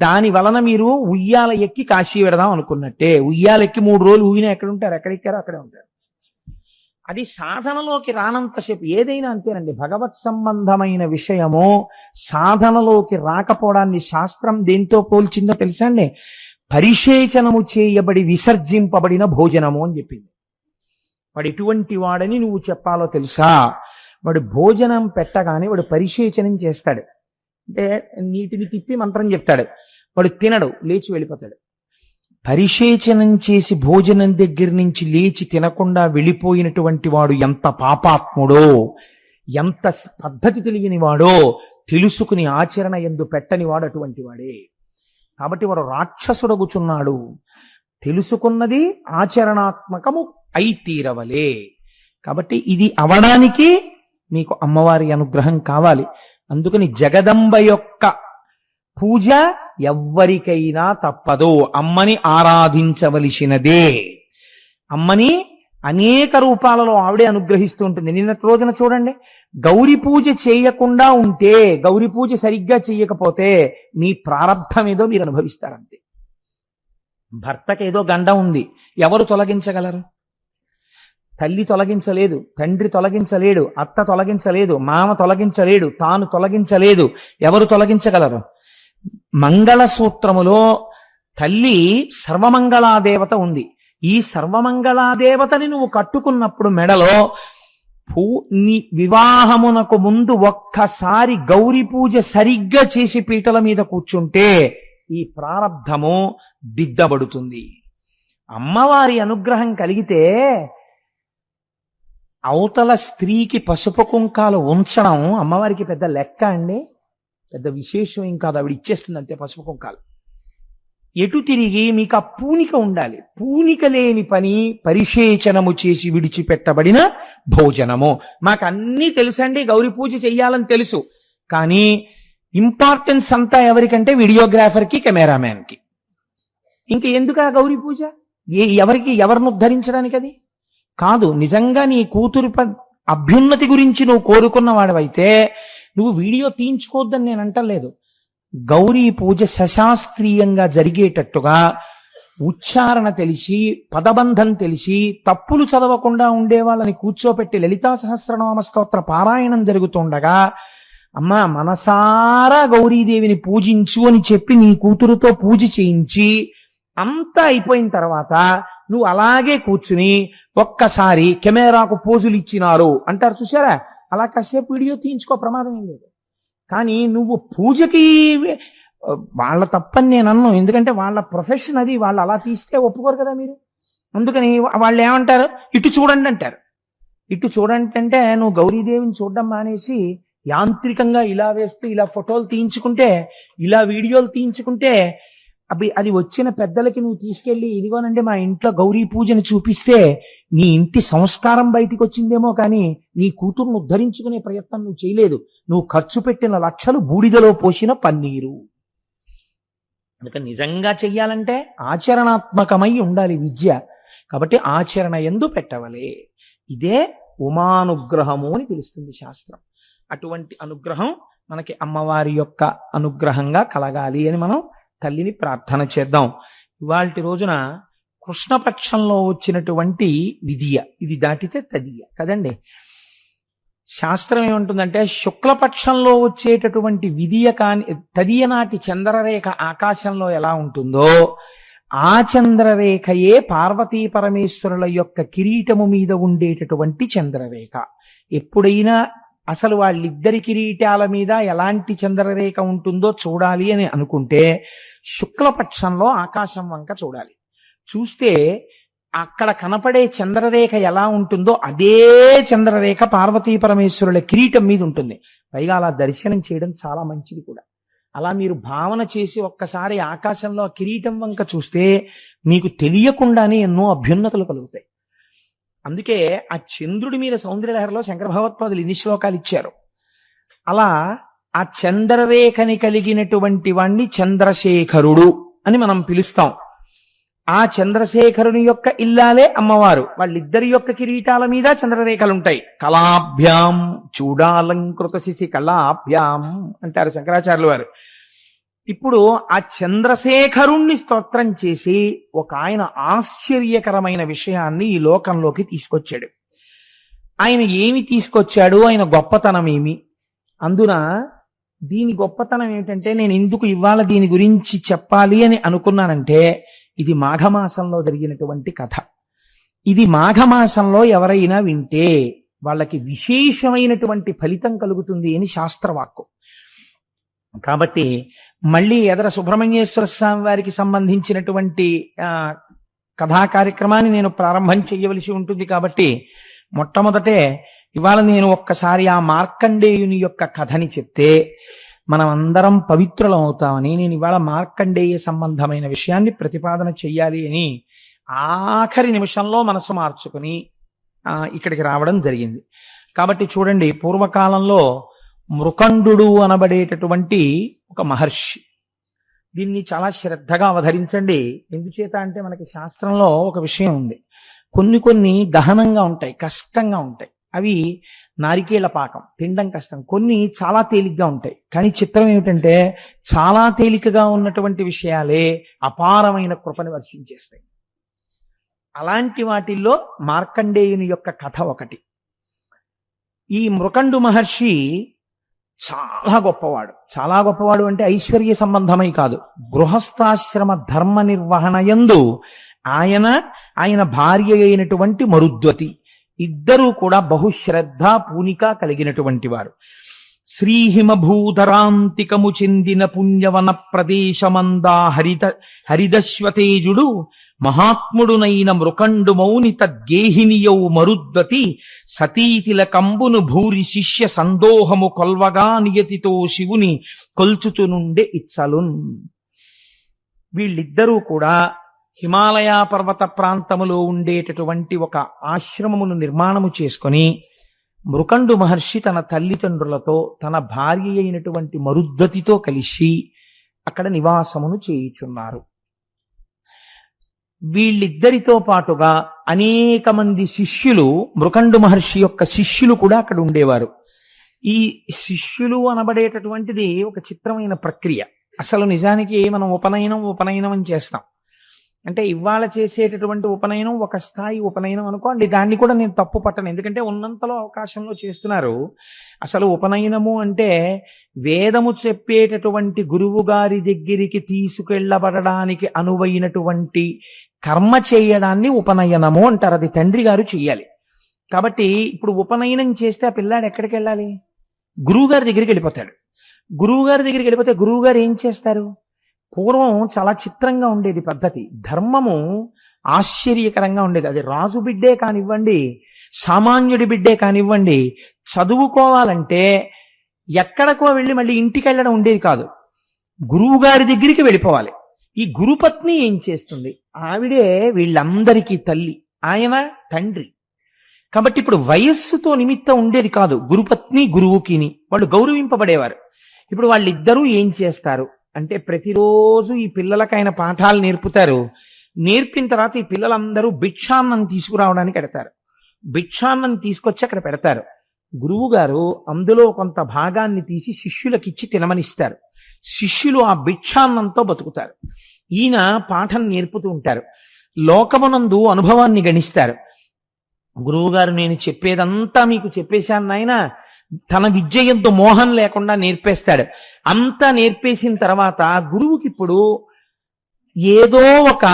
దాని వలన మీరు ఉయ్యాల ఎక్కి కాశీ పెడదాం అనుకున్నట్టే. ఉయ్యాల ఎక్కి 3 రోజులు ఊగినా ఎక్కడ ఉంటారు, ఎక్కడెక్కారో అక్కడే ఉంటారు. అది సాధనలోకి రానంతసేపు ఏదైనా అంతేనండి. భగవత్ సంబంధమైన విషయము సాధనలోకి రాకపోవడాన్ని శాస్త్రం దేంతో పోల్చిందో తెలుసా అండి? పరిశేచనము చేయబడి విసర్జింపబడిన భోజనము అని చెప్పింది. వాడు ఎటువంటి వాడని నువ్వు చెప్పాలో తెలుసా? వాడు భోజనం పెట్టగానే వాడు పరిశేచనం చేస్తాడు, అంటే నీటిని తిప్పి మంత్రం చెప్తాడు. వాడు తినడు, లేచి వెళ్ళిపోతాడు. పరిశేచనం చేసి భోజనం దగ్గర నుంచి లేచి తినకుండా వెళ్ళిపోయినటువంటి వాడు ఎంత పాపాత్ముడో, ఎంత పద్ధతి తెలియని వాడో తెలుసుకుని ఆచరణ ఎందు పెట్టని వాడు అటువంటి వాడే. కాబట్టి వాడు రాక్షసుడగుచున్నాడు. తెలుసుకున్నది ఆచరణాత్మకము అయి తీరవలే. కాబట్టి ఇది అవడానికి మీకు అమ్మవారి అనుగ్రహం కావాలి. అందుకని జగదంబ యొక్క పూజ ఎవ్వరికైనా తప్పదు. అమ్మని ఆరాధించవలసినదే. అమ్మని అనేక రూపాలలో ఆవిడే అనుగ్రహిస్తూ ఉంటుంది. నిన్నటి రోజున చూడండి, గౌరీ పూజ చేయకుండా ఉంటే, గౌరీ పూజ సరిగ్గా చెయ్యకపోతే మీ ప్రారంధం ఏదో మీరు అనుభవిస్తారంతే. భర్తకేదో గండం ఉంది, ఎవరు తొలగించగలరు? తల్లి తొలగించలేదు, తండ్రి తొలగించలేడు, అత్త తొలగించలేదు, మామ తొలగించలేడు, తాను తొలగించలేదు. ఎవరు తొలగించగలరు? మంగళసూత్రములో తల్లి సర్వమంగళాదేవత ఉంది. ఈ సర్వమంగళాదేవతని నువ్వు కట్టుకున్నప్పుడు మెడలో నీ వివాహమునకు ముందు ఒక్కసారి గౌరీ పూజ సరిగ్గా చేసి పీటల మీద కూర్చుంటే ఈ ప్రారబ్ధము దిద్దబడుతుంది. అమ్మవారి అనుగ్రహం కలిగితే అవతల స్త్రీకి పసుపు కుంకాలు ఉంచడం అమ్మవారికి పెద్ద లెక్క అండి, పెద్ద విశేషం ఏం కాదు. ఆవిడ ఇచ్చేస్తుంది అంతే పసుపు కుంకాలు. ఎటు తిరిగి మీకు ఆ పూనిక ఉండాలి. పూనిక లేని పని పరిశేచనము చేసి విడిచిపెట్టబడిన భోజనము. మాకు అన్నీ తెలుసండి, గౌరీ పూజ చెయ్యాలని తెలుసు, కానీ ఇంపార్టెన్స్ అంతా ఎవరికంటే వీడియోగ్రాఫర్కి, కెమెరామ్యాన్కి. ఇంక ఎందుకు ఆ గౌరీ పూజ? ఎవరిని ఉద్ధరించడానికి అది కాదు. నిజంగా నీ కూతురు అభ్యున్నతి గురించి నువ్వు కోరుకున్న వాడివైతే నువ్వు వీడియో తీయించుకోవద్దని నేను అంటలేదు. గౌరీ పూజ సశాస్త్రీయంగా జరిగేటట్టుగా ఉచ్చారణ తెలిసి, పదబంధం తెలిసి, తప్పులు చదవకుండా ఉండే వాళ్ళని కూర్చోపెట్టి లలితా సహస్రనామ స్తోత్ర పారాయణం జరుగుతుండగా అమ్మా మనసారా గౌరీదేవిని పూజించు అని చెప్పి నీ కూతురుతో పూజ చేయించి అంతా అయిపోయిన తర్వాత నువ్వు అలాగే కూర్చుని ఒక్కసారి కెమెరాకు పోజులు ఇచ్చినారు అంటారు చూసారా, అలా కాసేపు వీడియో తీయించుకో, ప్రమాదం ఏం లేదు. కానీ నువ్వు పూజకి వాళ్ళ తప్పని నేను అన్నాను, ఎందుకంటే వాళ్ళ ప్రొఫెషన్ అది, వాళ్ళు అలా తీస్తే ఒప్పుకోరు కదా మీరు. అందుకని వాళ్ళు ఏమంటారు, ఇటు చూడండి అంటారు. ఇటు చూడండి అంటే నువ్వు గౌరీదేవిని చూడడం మానేసి యాంత్రికంగా ఇలా వేస్తూ ఇలా ఫోటోలు తీయించుకుంటే, ఇలా వీడియోలు తీయించుకుంటే అది వచ్చిన పెద్దలకి నువ్వు తీసుకెళ్లి ఇదిగోనండి మా ఇంట్లో గౌరీ పూజని చూపిస్తే నీ ఇంటి సంస్కారం బయటికి వచ్చిందేమో, కానీ నీ కూతుర్ను ఉద్ధరించుకునే ప్రయత్నం నువ్వు చేయలేదు. నువ్వు ఖర్చు పెట్టిన లక్షలు బూడిదలో పోసిన పన్నీరు. అందుకని నిజంగా చెయ్యాలంటే ఆచరణాత్మకమై ఉండాలి విద్య. కాబట్టి ఆచరణ యందు పెట్టవలే. ఇదే ఉమానుగ్రహము అని పిలుస్తుంది శాస్త్రం. అటువంటి అనుగ్రహం మనకి అమ్మవారి యొక్క అనుగ్రహంగా కలగాలి అని మనం తల్లిని ప్రార్థన చేద్దాం. ఇవాల్టి రోజున కృష్ణపక్షంలో వచ్చినటువంటి విధియ, ఇది దాటితే తదియ కదండి. శాస్త్రం ఏమంటుందంటే శుక్లపక్షంలో వచ్చేటటువంటి విధియ కాని తదియ నాటి చంద్రరేఖ ఆకాశంలో ఎలా ఉంటుందో ఆ చంద్రరేఖయే పార్వతీ పరమేశ్వరుల యొక్క కిరీటము మీద ఉండేటటువంటి చంద్రరేఖ. ఎప్పుడైనా అసలు వాళ్ళిద్దరి కిరీటాల మీద ఎలాంటి చంద్రరేఖ ఉంటుందో చూడాలి అని అనుకుంటే శుక్లపక్షంలో ఆకాశం వంక చూడాలి. చూస్తే అక్కడ కనపడే చంద్రరేఖ ఎలా ఉంటుందో అదే చంద్రరేఖ పార్వతీ పరమేశ్వరుల కిరీటం మీద ఉంటుంది. పైగా అలా దర్శనం చేయడం చాలా మంచిది కూడా. అలా మీరు భావన చేసి ఒక్కసారి ఆకాశంలో ఆ కిరీటం వంక చూస్తే మీకు తెలియకుండానే ఎన్నో అభ్యున్నతులు కలుగుతాయి. అందుకే ఆ చంద్రుడి మీద సౌందర్యలహరిలో శంకర భగవత్పాదులు ఇన్ని శ్లోకాలు ఇచ్చారు. అలా ఆ చంద్రరేఖని కలిగినటువంటి వాణ్ణి చంద్రశేఖరుడు అని మనం పిలుస్తాం. ఆ చంద్రశేఖరుని యొక్క ఇల్లాలే అమ్మవారు. వాళ్ళిద్దరి యొక్క కిరీటాల మీద చంద్రరేఖలుంటాయి. కళాభ్యాం చూడాలంకృత శిశి కళాభ్యాం అంటారు శంకరాచార్యులు వారు. ఇప్పుడు ఆ చంద్రశేఖరుణ్ణి స్తోత్రం చేసి ఒక ఆయన ఆశ్చర్యకరమైన విషయాన్ని ఈ లోకంలోకి తీసుకొచ్చాడు. ఆయన ఏమి తీసుకొచ్చాడు, ఆయన గొప్పతనం ఏమి? అందున దీని గొప్పతనం ఏమిటంటే, నేను ఎందుకు ఇవాళ దీని గురించి చెప్పాలి అని అనుకున్నానంటే, ఇది మాఘమాసంలో జరిగినటువంటి కథ. ఇది మాఘమాసంలో ఎవరైనా వింటే వాళ్ళకి విశేషమైనటువంటి ఫలితం కలుగుతుంది అని శాస్త్రవాక్కు. కాబట్టి మళ్ళీ ఎదర సుబ్రహ్మణ్యేశ్వర స్వామి వారికి సంబంధించినటువంటి కథా కార్యక్రమాన్ని నేను ప్రారంభం చేయవలసి ఉంటుంది. కాబట్టి మొట్టమొదటే ఇవాళ నేను ఒక్కసారి ఆ మార్కండేయుని యొక్క కథని చెప్తే మనం అందరం పవిత్రులం అవుతామని నేను ఇవాళ మార్కండేయ సంబంధమైన విషయాన్ని ప్రతిపాదన చెయ్యాలి అని ఆఖరి నిమిషంలో మనసు మార్చుకుని ఇక్కడికి రావడం జరిగింది. కాబట్టి చూడండి, పూర్వకాలంలో మృకండు అనబడేటటువంటి ఒక మహర్షి, దీన్ని చాలా శ్రద్ధగా అవధరించండి. ఎందుచేత అంటే మనకి శాస్త్రంలో ఒక విషయం ఉంది, కొన్ని గహనంగా ఉంటాయి, కష్టంగా ఉంటాయి. అవి నారికేళ పాకం తినడం కష్టం. కొన్ని చాలా తేలిగ్గా ఉంటాయి. కానీ చిత్రం ఏమిటంటే చాలా తేలికగా ఉన్నటువంటి విషయాలే అపారమైన కృపని వర్షించేస్తాయి. అలాంటి వాటిల్లో మార్కండేయుని యొక్క కథ ఒకటి. ఈ మృకండు మహర్షి చాలా గొప్పవాడు అంటే ఐశ్వర్య సంబంధమై కాదు, గృహస్థాశ్రమ ధర్మ నిర్వహణ యందు ఆయన భార్య అయినటువంటి మరుద్వతి ఇద్దరూ కూడా బహుశ్రద్ధ పూనిక కలిగినటువంటి వారు. శ్రీహిమభూధరాంతికము చెందిన పుణ్యవన ప్రదేశమందా హరిదశ్వతేజుడు మహాత్ముడునైన మృకండు మౌని తద్గేహినియౌ మరుద్వతి సతీతిల కంబును భూరి శిష్య సందోహము కొల్వగా నియతితో శివుని కొల్చుచునుండే ఇచ్చలున్. వీళ్ళిద్దరూ కూడా హిమాలయ పర్వత ప్రాంతములో ఉండేటటువంటి ఒక ఆశ్రమమును నిర్మాణము చేసుకొని మృకండు మహర్షి తన తల్లిదండ్రులతో తన భార్య అయినటువంటి మరుద్వతితో కలిసి అక్కడ నివాసమును చేయుచున్నారు. వీళ్ళిద్దరితో పాటుగా అనేక మంది శిష్యులు, మృకండు మహర్షి యొక్క శిష్యులు కూడా అక్కడ ఉండేవారు. ఈ శిష్యులు అనబడేటటువంటిది ఒక చిత్రమైన ప్రక్రియ. అసలు నిజానికి మనం ఉపనయనం అని చేస్తాం. అంటే ఇవాళ చేసేటటువంటి ఉపనయనం ఒక స్థాయి ఉపనయనం అనుకోండి, దాన్ని కూడా నేను తప్పు పట్టను, ఎందుకంటే ఉన్నంతలో అవకాశంలో చేస్తున్నారు. అసలు ఉపనయనము అంటే వేదము చెప్పేటటువంటి గురువు గారి దగ్గరికి తీసుకెళ్లబడడానికి అనువైనటువంటి కర్మ చేయడాన్ని ఉపనయనము అంటారు. అది తండ్రి గారు చెయ్యాలి. కాబట్టి ఇప్పుడు ఉపనయనం చేస్తే ఆ పిల్లాడు ఎక్కడికి వెళ్ళాలి? గురువు గారి దగ్గరికి వెళ్ళిపోతాడు. గురువు గారి దగ్గరికి వెళ్ళిపోతే గురువు గారు ఏం చేస్తారు? పూర్వం చాలా చిత్రంగా ఉండేది పద్ధతి. ధర్మము ఆశ్చర్యకరంగా ఉండేది. అది రాజు బిడ్డే కానివ్వండి, సామాన్యుడి బిడ్డే కానివ్వండి, చదువుకోవాలంటే ఎక్కడికో వెళ్ళి మళ్ళీ ఇంటికి వెళ్ళడం ఉండేది కాదు. గురువు గారి దగ్గరికి వెళ్ళిపోవాలి. ఈ గురుపత్ని ఏం చేస్తుంది? ఆవిడే వీళ్ళందరికీ తల్లి, ఆయన తండ్రి. కాబట్టి ఇప్పుడు వయస్సుతో నిమిత్తం ఉండేది కాదు. గురుపత్ని గురువుకిని వాళ్ళు గౌరవింపబడేవారు. ఇప్పుడు వాళ్ళిద్దరూ ఏం చేస్తారు అంటే ప్రతిరోజు ఈ పిల్లలకు ఆయన పాఠాలు నేర్పుతారు. నేర్పిన తర్వాత ఈ పిల్లలందరూ భిక్షాన్నం తీసుకురావడానికి పెడతారు. భిక్షాన్నం తీసుకొచ్చి అక్కడ పెడతారు. గురువు గారు అందులో కొంత భాగాన్ని తీసి శిష్యులకిచ్చి తినమనిస్తారు. శిష్యులు ఆ భిక్షాన్నంతో బతుకుతారు. ఈయన పాఠం నేర్పుతూ ఉంటారు. లోకమునందు అనుభవాన్ని గణిస్తారు. గురువు గారు నేను చెప్పేదంతా మీకు చెప్పేశాను నాయన, తన విద్య యందు మోహం లేకుండా నేర్పేస్తాడు. అంతా నేర్పేసిన తర్వాత గురువుకి ఇప్పుడు ఏదో ఒక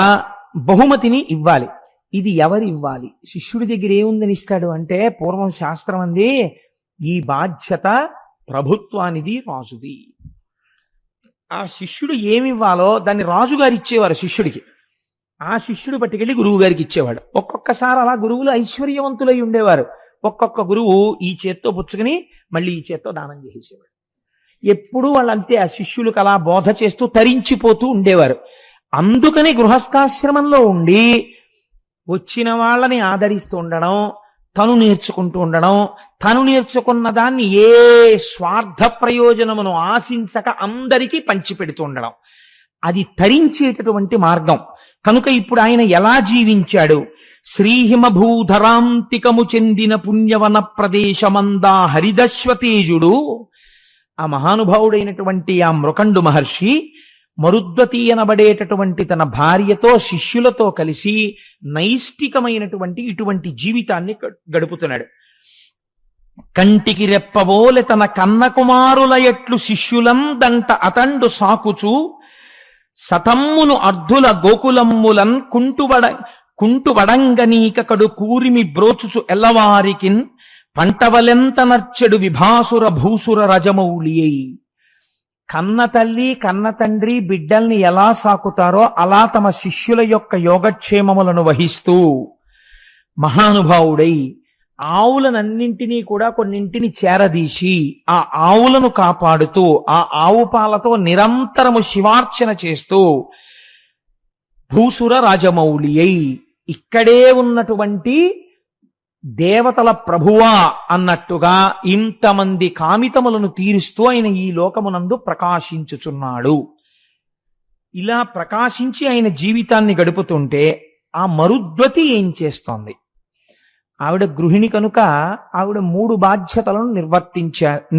బహుమతిని ఇవ్వాలి. ఇది ఎవరు ఇవ్వాలి? శిష్యుడి దగ్గర ఏముందని ఇస్తాడు అంటే, పూర్వం శాస్త్రం అంది ఈ బాధ్యత ప్రభుత్వానిది, రాజుది. ఆ శిష్యుడు ఏమివ్వాలో దాన్ని రాజుగారు ఇచ్చేవారు శిష్యుడికి. ఆ శిష్యుడు పట్టుకెళ్ళి గురువు గారికి ఇచ్చేవాడు. ఒక్కొక్కసారి అలా గురువులు ఐశ్వర్యవంతులై ఉండేవారు. ఒక్కొక్క గురువు ఈ చేత్తో పుచ్చుకుని మళ్ళీ ఈ చేత్తో దానం చేసేవాడు. ఎప్పుడు వాళ్ళంతే ఆ శిష్యులకు అలా బోధ చేస్తూ తరించిపోతూ ఉండేవారు. అందుకని గృహస్థాశ్రమంలో ఉండి వచ్చిన వాళ్ళని ఆదరిస్తూ ఉండడం, తను నేర్చుకుంటూ ఉండడం, తను నేర్చుకున్న దాన్ని ఏ స్వార్థ ప్రయోజనమును ఆశించక అందరికీ పంచిపెడుతూ ఉండడం, అది తరించేటటువంటి మార్గం. కనుక ఇప్పుడు ఆయన ఎలా జీవించాడు? శ్రీహిమభూధరాంతికము చెందిన పుణ్యవన ప్రదేశమందా హరిదశ్వతేజుడు, ఆ మహానుభావుడైనటువంటి ఆ మృకండు మహర్షి మరుద్వతి అనబడేటటువంటి తన భార్యతో శిష్యులతో కలిసి నైష్టికమైనటువంటి ఇటువంటి జీవితాన్ని గడుపుతున్నాడు. కంటికి రెప్పబోలె తన కన్న కుమారుల ఎట్లు శిష్యులందంట అతండు సాకుచు సతమ్మును అర్ధుల గోకులమ్ములన్ కుంటువడంగనీకడు కూరిమి బ్రోచుచు ఎల్లవారికిన్ పంటవలెంత నర్చెడు విభాసుర భూసుర రజమౌళియై. కన్న తల్లి కన్న తండ్రి బిడ్డల్ని ఎలా సాకుతారో అలా తమ శిష్యుల యొక్క యోగక్షేమములను వహిస్తూ మహానుభావుడై ఆవులనన్నింటినీ కూడా కొన్నింటిని చేరదీసి ఆ ఆవులను కాపాడుతూ ఆ ఆవు పాలతో నిరంతరము శివార్చన చేస్తూ భూసుర రాజమౌళి అయి ఇక్కడే ఉన్నటువంటి దేవతల ప్రభువా అన్నట్టుగా ఇంతమంది కామితములను తీరుస్తూ ఆయన ఈ లోకమునందు ప్రకాశించుచున్నాడు. ఇలా ప్రకాశించి ఆయన జీవితాన్ని గడుపుతుంటే ఆ మరుద్వతి ఏం చేస్తోంది? ఆవిడ గృహిణి కనుక ఆవిడ 3 బాధ్యతలను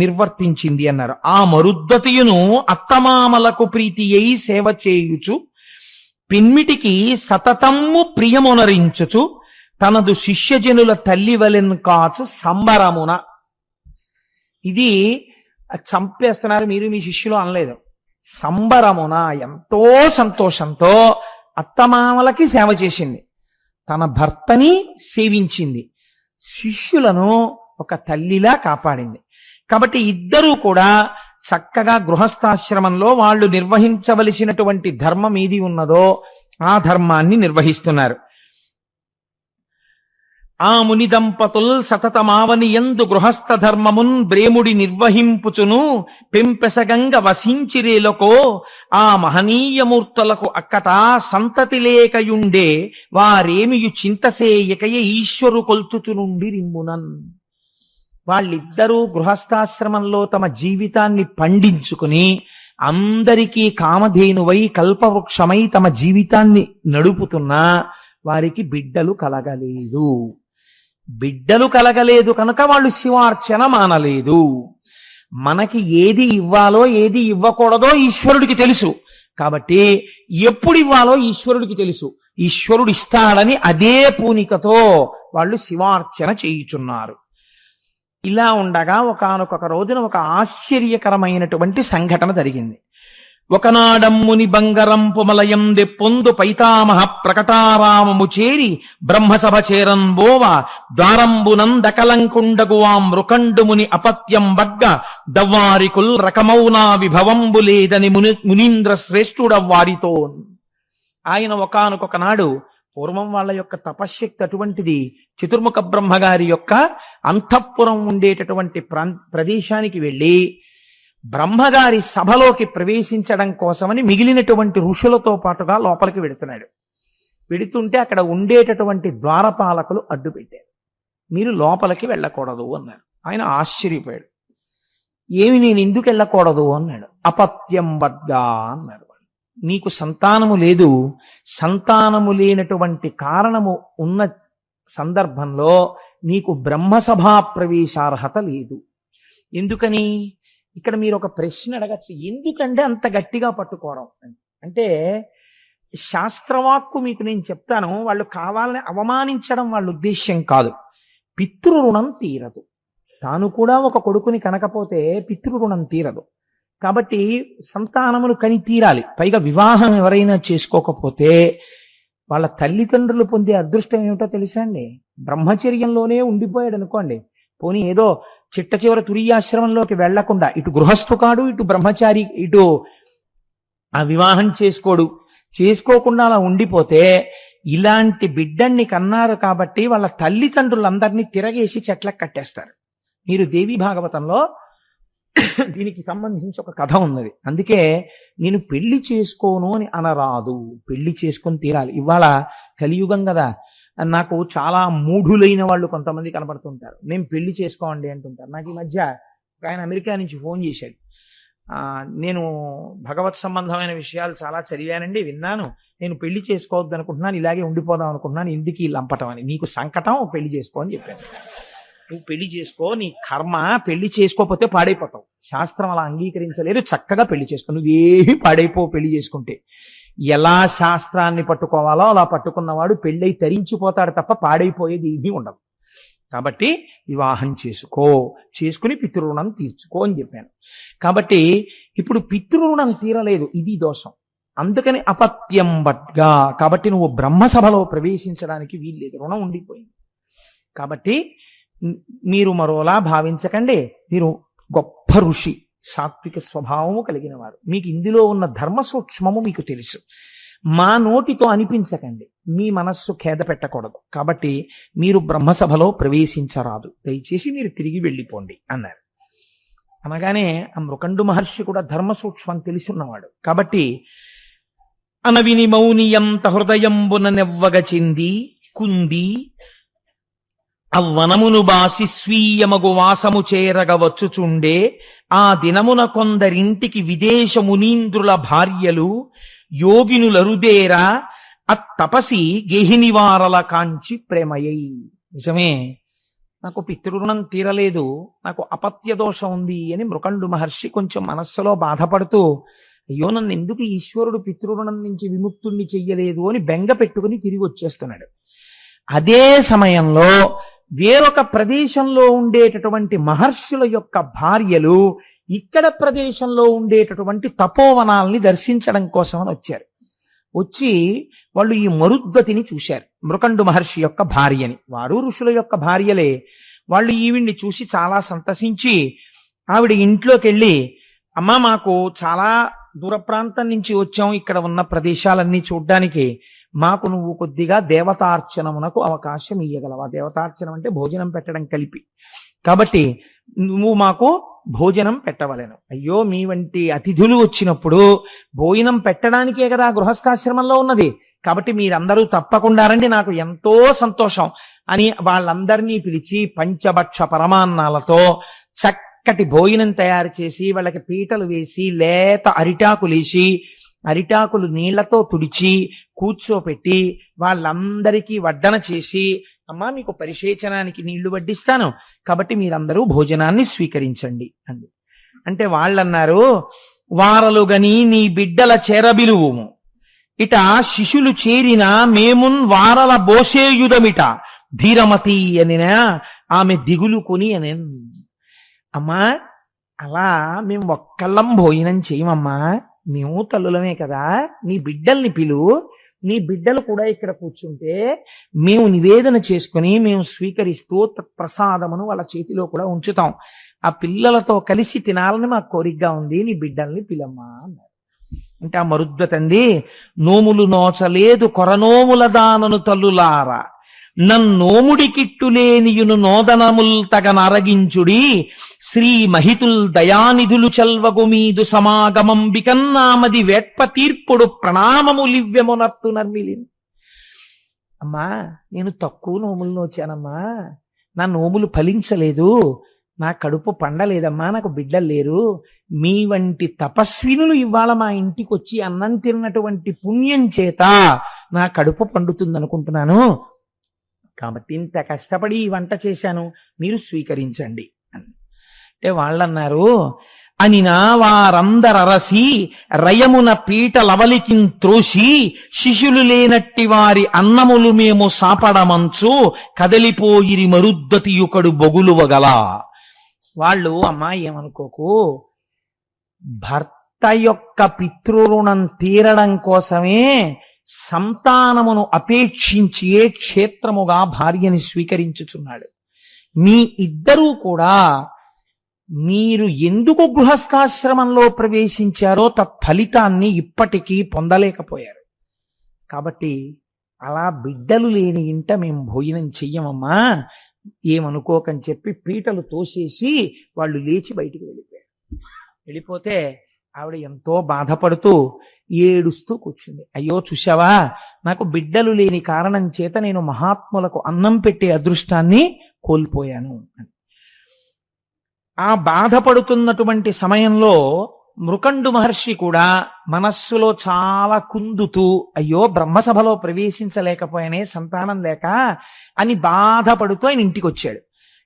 నిర్వర్తించింది అన్నారు. ఆ మరుద్వతియును అత్తమామలకు ప్రీతి అయి సేవ చేయుచు పిన్మిటికి సతతమ్ము ప్రియమునరించుచు తనదు శిష్యజనుల తల్లి వలెన్ కాచు సంబరమున. ఇది చంపేస్తున్నారు మీరు మీ శిష్యులు అనలేదు. సంబరమున ఎంతో సంతోషంతో అత్తమామలకి సేవ చేసింది, తన భర్తని సేవించింది, శిష్యులను ఒక తల్లిలా కాపాడింది. కాబట్టి ఇద్దరూ కూడా చక్కగా గృహస్థాశ్రమంలో వాళ్ళు నిర్వహించవలసినటువంటి ధర్మం ఏది ఉన్నదో ఆ ధర్మాన్ని నిర్వహిస్తున్నారు. ఆ ముని దంపతుల్ సతతమావని యందు గృహస్థ ధర్మమున్ బ్రేముడి నిర్వహింపుచును పెంపెసగంగ వసించిరేలకో ఆ మహనీయమూర్తులకు అక్కట సంతతి లేకయుండే వారేమియు చింతసేయకయ ఈశ్వరు కొల్చుచునుండి రింబునన్. వాళ్ళిద్దరూ గృహస్థాశ్రమంలో తమ జీవితాన్ని పండించుకుని అందరికీ కామధేనువై కల్పవృక్షమై తమ జీవితాన్ని నడుపుతున్నా వారికి బిడ్డలు కలగలేదు. బిడ్డలు కలగలేదు కనుక వాళ్ళు శివార్చన మానలేదు. మనకి ఏది ఇవ్వాలో ఏది ఇవ్వకూడదో ఈశ్వరుడికి తెలుసు. కాబట్టి ఎప్పుడు ఇవ్వాలో ఈశ్వరుడికి తెలుసు. ఈశ్వరుడు ఇస్తాడని అదే పూనికతో వాళ్ళు శివార్చన చేయుచున్నారు. ఇలా ఉండగా ఒకానొక రోజున ఒక ఆశ్చర్యకరమైనటువంటి సంఘటన జరిగింది. ఒకనాడమ్ముని బంగరంపు మలయం దెప్పొందు పైతామహ ప్రకటారామము చేరి బ్రహ్మసభ చేరంబోవ ద్వారంబునందకలంకుండగువాం మృకండుముని అపత్యం వగ్గ దవ్వారికుల్ రకమౌనా విభవంబు లేదని మునీంద్ర శ్రేష్ఠుడవ్వారితో. ఆయన ఒకానొక నాడు పూర్వం వాళ్ళ యొక్క తపశ్శక్తి అటువంటిది. చతుర్ముఖ బ్రహ్మగారి యొక్క అంతఃపురం ఉండేటటువంటి ప్రదేశానికి వెళ్ళి బ్రహ్మగారి సభలోకి ప్రవేశించడం కోసమని మిగిలినటువంటి ఋషులతో పాటుగా లోపలికి వెడుతున్నాడు. వెడుతుంటే అక్కడ ఉండేటటువంటి ద్వారపాలకులు అడ్డు పెట్టారు. మీరు లోపలికి వెళ్ళకూడదు అన్నారు. ఆయన ఆశ్చర్యపోయాడు. ఏమి నేను ఎందుకు వెళ్ళకూడదు అన్నాడు. అపత్యం వద్గా అన్నారు. నీకు సంతానము లేదు, సంతానము లేనటువంటి కారణము ఉన్న సందర్భంలో నీకు బ్రహ్మసభా ప్రవేశార్హత లేదు. ఎందుకని? ఇక్కడ మీరు ఒక ప్రశ్న అడగచ్చు, ఎందుకంటే అంత గట్టిగా పట్టుకోవడం అంటే శాస్త్రవాక్కు మీకు నేను చెప్తాను. వాళ్ళు కావాలని అవమానించడం వాళ్ళ ఉద్దేశ్యం కాదు. పితృరుణం తీరదు. తాను కూడా ఒక కొడుకుని కనకపోతే పితృరుణం తీరదు. కాబట్టి సంతానమును కని తీరాలి. పైగా వివాహం ఎవరైనా చేసుకోకపోతే వాళ్ళ తల్లిదండ్రులు పొందే అదృష్టం ఏమిటో తెలుసా అండి? బ్రహ్మచర్యంలోనే ఉండిపోయాడు అనుకోండి, పోనీ ఏదో చిట్ట చివర తురియాశ్రమంలోకి వెళ్లకుండా ఇటు గృహస్థు కాడు, ఇటు బ్రహ్మచారి, ఇటు ఆ వివాహం చేసుకోకుండా అలా ఉండిపోతే ఇలాంటి బిడ్డన్ని కన్నారు కాబట్టి వాళ్ళ తల్లిదండ్రులందరినీ తిరగేసి చెట్లకు కట్టేస్తారు. మీరు దేవి భాగవతంలో దీనికి సంబంధించి ఒక కథ ఉన్నది. అందుకే నేను పెళ్లి చేసుకోను అని అనరాదు, పెళ్లి చేసుకొని తీరాలి. ఇవాళ కలియుగం కదా, నాకు చాలా మూఢులైన వాళ్ళు కొంతమంది కనపడుతుంటారు. నేను పెళ్లి చేసుకోండి అంటుంటారు. నాకు ఈ మధ్య ఆయన అమెరికా నుంచి ఫోన్ చేశాడు. నేను భగవత్ సంబంధమైన విషయాలు చాలా చదివానండి, విన్నాను, నేను పెళ్లి చేసుకోవద్దు అనుకుంటున్నాను, ఇలాగే ఉండిపోదాం అనుకుంటున్నాను, ఎందుకు ఈ లంపటం అని. నీకు సంకటం, పెళ్లి చేసుకో అని చెప్పాను. నువ్వు పెళ్లి చేసుకో, నీ కర్మ, పెళ్లి చేసుకోకపోతే పాడైపోతావు. శాస్త్రం అలా అంగీకరించలేదు. చక్కగా పెళ్లి చేసుకో, నువ్వేమి పాడైపోవు పెళ్లి చేసుకుంటే. ఎలా శాస్త్రాన్ని పట్టుకోవాలో అలా పట్టుకున్నవాడు పెళ్ళై తరించిపోతాడు తప్ప పాడైపోయేది ఏమీ ఉండదు. కాబట్టి వివాహం చేసుకుని పితృరుణం తీర్చుకో అని చెప్పాను. కాబట్టి ఇప్పుడు పితృరుణం తీరలేదు, ఇది దోషం. అందుకని అపత్యం వడ్గా, కాబట్టి నువ్వు బ్రహ్మసభలో ప్రవేశించడానికి వీల్లేదు, రుణం ఉండిపోయింది. కాబట్టి మీరు మరోలా భావించకండి. మీరు గొప్ప ఋషి, సాత్విక స్వభావము కలిగిన వారు, మీకు ఇందులో ఉన్న ధర్మ సూక్ష్మము మీకు తెలుసు. మా నోటితో అనిపించకండి, మీ మనస్సు ఖేద పెట్టకూడదు, కాబట్టి మీరు బ్రహ్మసభలో ప్రవేశించరాదు, దయచేసి మీరు తిరిగి వెళ్ళిపోండి అన్నారు. అనగానే ఆ మృకండు మహర్షి కూడా ధర్మ సూక్ష్మం తెలుసున్నవాడు కాబట్టి అనవిని మౌనియంత హృదయంబున నెవ్వగ చెంది కుంది అవ్వనమును బాసి స్వీయమగు వాసము చేరగ వచ్చుచుండే ఆ దినమున కొందరింటికి విదేశ మునీంద్రుల భార్యలు యోగినులరుదేరా అత్తపసి గేహినివారల కాంచి ప్రేమయై. నిజమే, నాకు పితృరుణం తీరలేదు, నాకు అపత్య దోషం ఉంది అని మృకండు మహర్షి కొంచెం మనస్సులో బాధపడుతూ, అయ్యో నన్ను ఎందుకు ఈశ్వరుడు పితృరుణం నుంచి విముక్తుణ్ణి చెయ్యలేదు అని బెంగ పెట్టుకుని తిరిగి వచ్చేస్తున్నాడు. అదే సమయంలో వేరొక ప్రదేశంలో ఉండేటటువంటి మహర్షుల యొక్క భార్యలు ఇక్కడ ప్రదేశంలో ఉండేటటువంటి తపోవనాల్ని దర్శించడం కోసం అని వచ్చారు. వచ్చి వాళ్ళు ఈ మరుద్వతిని చూశారు, మృకండు మహర్షి యొక్క భార్యని. వారు ఋషుల యొక్క భార్యలే. వాళ్ళు ఈవిడ్ని చూసి చాలా సంతసించి ఆవిడ ఇంట్లోకి వెళ్ళి, అమ్మా మాకు చాలా దూర ప్రాంతం నుంచి వచ్చాం, ఇక్కడ ఉన్న ప్రదేశాలన్నీ చూడ్డానికి, మాకు నువ్వు కొద్దిగా దేవతార్చనమునకు అవకాశం ఇయ్యగలవా? దేవతార్చనం అంటే భోజనం పెట్టడం కలిపి, కాబట్టి నువ్వు మాకు భోజనం పెట్టవలెను. అయ్యో మీ వంటి అతిథులు వచ్చినప్పుడు భోజనం పెట్టడానికే కదా గృహస్థాశ్రమంలో ఉన్నది, కాబట్టి మీరందరూ తప్పకుండా రండి, నాకు ఎంతో సంతోషం అని వాళ్ళందరినీ పిలిచి పంచభక్ష పరమాన్నాలతో చక్కటి భోజనం తయారు చేసి వాళ్ళకి పీటలు వేసి లేత అరిటాకులేసి అరిటాకులు నీళ్లతో తుడిచి కూర్చోపెట్టి వాళ్ళందరికీ వడ్డన చేసి, అమ్మా మీకు పరిశేచనానికి నీళ్లు వడ్డిస్తాను, కాబట్టి మీరందరూ భోజనాన్ని స్వీకరించండి అంది. అంటే వాళ్ళన్నారు, వారలుగని నీ బిడ్డల చేరబిలువుము, ఇట శిశులు చేరిన మేమున్ వారల బోసేయుదమిట ధీరమతి అనినా ఆమె దిగులు కొని అని. అమ్మా అలా మేము ఒక్కళ్ళం భోజనం చేయమమ్మా, మేము తల్లులమే కదా, నీ బిడ్డల్ని పిలువు, నీ బిడ్డలు కూడా ఇక్కడ కూర్చుంటే మేము నివేదన చేసుకుని మేము స్వీకరిస్తూ ప్రసాదమును వాళ్ళ చేతిలో కూడా ఉంచుతాం, ఆ పిల్లలతో కలిసి తినాలని మాకు కోరికగా ఉంది, నీ బిడ్డల్ని పిలమ్మా అన్నారు. అంటే ఆ మరుద్వతంది, నోములు నోచలేదు కొరనోముల దానను తల్లులారా, నన్నోముడి కిట్టులేనియును నోదనముల్ తగనరగించుడి, శ్రీ మహితుల్ దయానిధులు చల్వగు మీదు సమాగమంబికన్నామది వేట్ప తీర్పుడు ప్రణామములివ్యమునత్తు నర్మిలిన్. అమ్మా నేను తక్కువ నోములు నోచానమ్మా, నా నోములు ఫలించలేదు, నా కడుపు పండలేదమ్మా, నాకు బిడ్డలు లేరు, మీ వంటి తపస్వినులు ఇవాళ మా ఇంటికి వచ్చి అన్నం తిన్నటువంటి పుణ్యం చేత నా కడుపు పండుతుందనుకుంటున్నాను, కాబట్టి ఇంత కష్టపడి ఈ వంట చేశాను, మీరు స్వీకరించండి అని. అంటే వాళ్ళన్నారు, అనినా వారందరరసి రయమున పీట లవలికిన్ త్రోసి శిశులు లేనట్టి వారి అన్నములు మేము సాపడమంచు కదలిపోయిరి మరుద్దతియుకడు బొగులువగల. వాళ్ళు, అమ్మా ఏమనుకోకు, భర్త యొక్క పితృరుణం తీరడం కోసమే సంతానమును అపేక్షించి ఏ క్షేత్రముగా భార్యని స్వీకరించుచున్నాడు. మీ ఇద్దరూ కూడా మీరు ఎందుకు గృహస్థాశ్రమంలో ప్రవేశించారో తత్ఫలితాన్ని ఇప్పటికీ పొందలేకపోయారు, కాబట్టి అలా బిడ్డలు లేని ఇంట మేము భోజనం చెయ్యమమ్మా, ఏమనుకోకని చెప్పి పీటలు తోసేసి వాళ్ళు లేచి బయటికి వెళ్ళిపోయారు. వెళ్ళిపోతే ఆవిడ ఎంతో బాధపడుతూ ఏడుస్తూ కూర్చుంది. అయ్యో చూశావా, నాకు బిడ్డలు లేని కారణం చేత నేను మహాత్ములకు అన్నం పెట్టే అదృష్టాన్ని కోల్పోయాను అని. ఆ బాధపడుతున్నటువంటి సమయంలో మృకండు మహర్షి కూడా మనస్సులో చాలా కుందుతూ, అయ్యో బ్రహ్మసభలో ప్రవేశించలేకపోయానే సంతానం లేక అని బాధపడుతూ ఆయన ఇంటికి వచ్చాడు.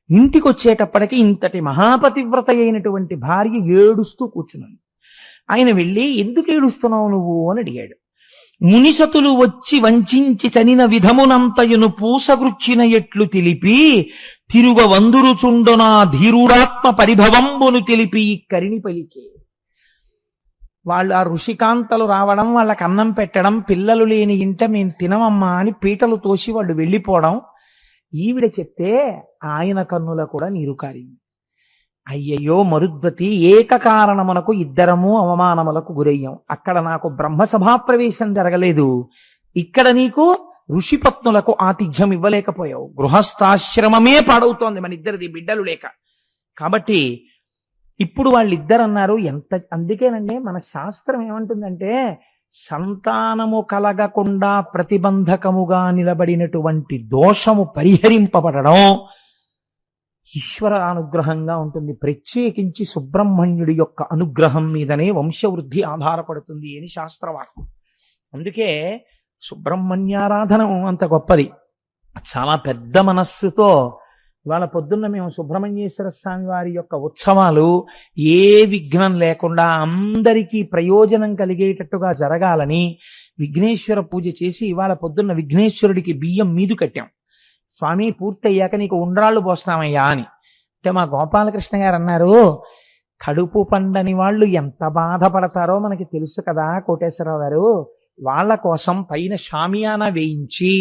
ఇంటికి వచ్చేటప్పటికి ఇంతటి మహాపతివ్రత అయినటువంటి భార్య ఏడుస్తూ కూర్చున్నాడు. ఆయన వెళ్ళి, ఎందుకు ఏడుస్తున్నావు నువ్వు అని అడిగాడు. మునిసతులు వచ్చి వంచించి చనిన విధమునంతయును పూసగృచ్చిన ఎట్లు తెలిపి తిరుగ వందురుచుండునా ధీరుడాత్మ పరిభవంబును తెలిపి కరిని పలికే. వాళ్ళు ఆ ఋషికాంతలు రావడం, వాళ్ళకి అన్నం పెట్టడం, పిల్లలు లేని ఇంట మేము తినమమ్మా అని పీటలు తోసి వాళ్ళు వెళ్ళిపోవడం ఈవిడ చెప్తే ఆయన కన్నుల కూడా నీరు కారింది. అయ్యయ్యో మరుద్వతి, ఏకకారణమునకు ఇద్దరము అవమానములకు గురయ్యాం. అక్కడ నాకు బ్రహ్మసభాప్రవేశం జరగలేదు, ఇక్కడ నీకు ఋషిపత్నులకు ఆతిథ్యం ఇవ్వలేకపోయావు. గృహస్థాశ్రమమే పాడవుతోంది మన ఇద్దరిది, బిడ్డలు లేక. కాబట్టి ఇప్పుడు వాళ్ళిద్దరు అన్నారు అందుకేనండి మన శాస్త్రం ఏమంటుందంటే, సంతానము కలగకుండా ప్రతిబంధకముగా నిలబడినటువంటి దోషము పరిహరింపబడడం ఈశ్వర అనుగ్రహంగా ఉంటుంది. ప్రత్యేకించి సుబ్రహ్మణ్యుడి యొక్క అనుగ్రహం మీదనే వంశవృద్ధి ఆధారపడుతుంది అని శాస్త్రవాక్కు. అందుకే సుబ్రహ్మణ్యారాధన అంత గొప్పది. చాలా పెద్ద మనస్సుతో ఇవాళ పొద్దున్న మేము సుబ్రహ్మణ్యేశ్వర స్వామి వారి యొక్క ఉత్సవాలు ఏ విఘ్నం లేకుండా అందరికీ ప్రయోజనం కలిగేటట్టుగా జరగాలని విఘ్నేశ్వర పూజ చేసి ఇవాళ పొద్దున్న విఘ్నేశ్వరుడికి బియ్యం మీదు కట్టాం. స్వామి పూర్తయ్యాక నీకు ఉండ్రాళ్ళు పోస్తామయ్యా అని అంటే మా గోపాలకృష్ణ గారు అన్నారు, కడుపు పండని వాళ్ళు ఎంత బాధపడతారో మనకి తెలుసు కదా కోటేశ్వరరావు గారు, వాళ్ళ కోసం పైన షామియానా వేయించి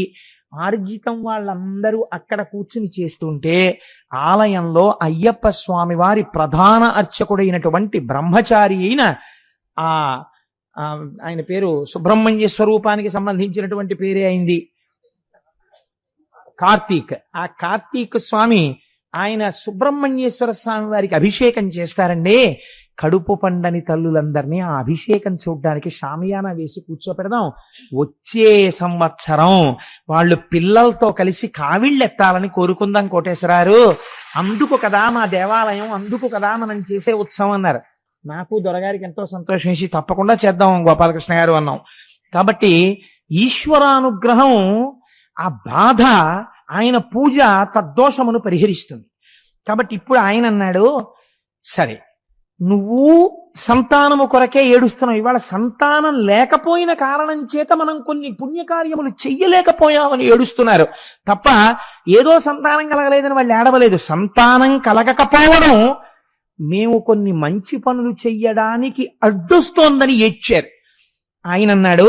ఆర్జితం వాళ్ళందరూ అక్కడ కూర్చుని చేస్తుంటే ఆలయంలో అయ్యప్ప స్వామి వారి ప్రధాన అర్చకుడైనటువంటి బ్రహ్మచారి అయిన ఆయన పేరు సుబ్రహ్మణ్య స్వరూపానికి సంబంధించినటువంటి పేరే అయింది కార్తీక్. ఆ కార్తీక్ స్వామి ఆయన సుబ్రహ్మణ్యేశ్వర స్వామి వారికి అభిషేకం చేస్తారండి. కడుపు పండని తల్లులందరినీ ఆ అభిషేకం చూడ్డానికి షామియానా వేసి కూర్చోపెడదాం. వచ్చే సంవత్సరం వాళ్ళు పిల్లలతో కలిసి కావిళ్ళెత్తాలని కోరుకుందాం కోటేశ్వరారు. అందుకు కదా మా దేవాలయం, అందుకు కదా మనం చేసే ఉత్సవం అన్నారు. నాకు దొరగారికి ఎంతో సంతోషం వేసి తప్పకుండా చేద్దాం గోపాలకృష్ణ గారు అన్నాం. కాబట్టి ఈశ్వరానుగ్రహం, ఆ బాధ, ఆయన పూజ తద్దోషమును పరిహరిస్తుంది. కాబట్టి ఇప్పుడు ఆయన అన్నాడు, సరే నువ్వు సంతానము కొరకే ఏడుస్తున్నావు, ఇవాళ సంతానం లేకపోయిన కారణం చేత మనం కొన్ని పుణ్యకార్యములు చెయ్యలేకపోయామని ఏడుస్తున్నారు తప్ప ఏదో సంతానం కలగలేదని వాళ్ళు ఏడవలేదు. సంతానం కలగకపోవడం మేము కొన్ని మంచి పనులు చెయ్యడానికి అడ్డొస్తోందని ఏడ్చారు. ఆయన అన్నాడు,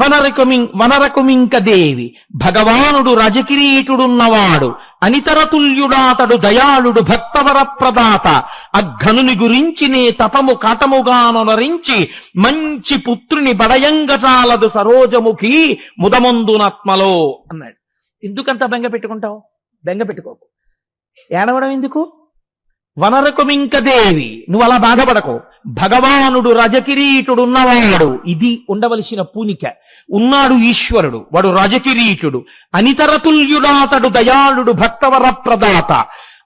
వనరకుమింక దేవి భగవానుడు రజకిరీటుడున్నవాడు, అనితరతుల్యుడాతడు దయాళుడు భక్తవర ప్రదాత, అఘనుని గురించి నే తపము కాటముగానొనరించి మంచి పుత్రుని బడయంగజాలదు సరోజముఖి ముదమందునాత్మలో అన్నాడు. ఎందుకంత బెంగ పెట్టుకుంటావు? బెంగ పెట్టుకోకు, ఏడవడం ఎందుకు? వనరకుమింక దేవి, నువ్వు అలా బాధపడకు. భగవానుడు రజకిరీటుడున్నవాడు, ఇది ఉండవలసిన పూనిక. ఉన్నాడు ఈశ్వరుడు, వాడు రజకిరీటుడు. అనితరతుల్యుడాతడు దయాళుడు భక్తవర ప్రదాత.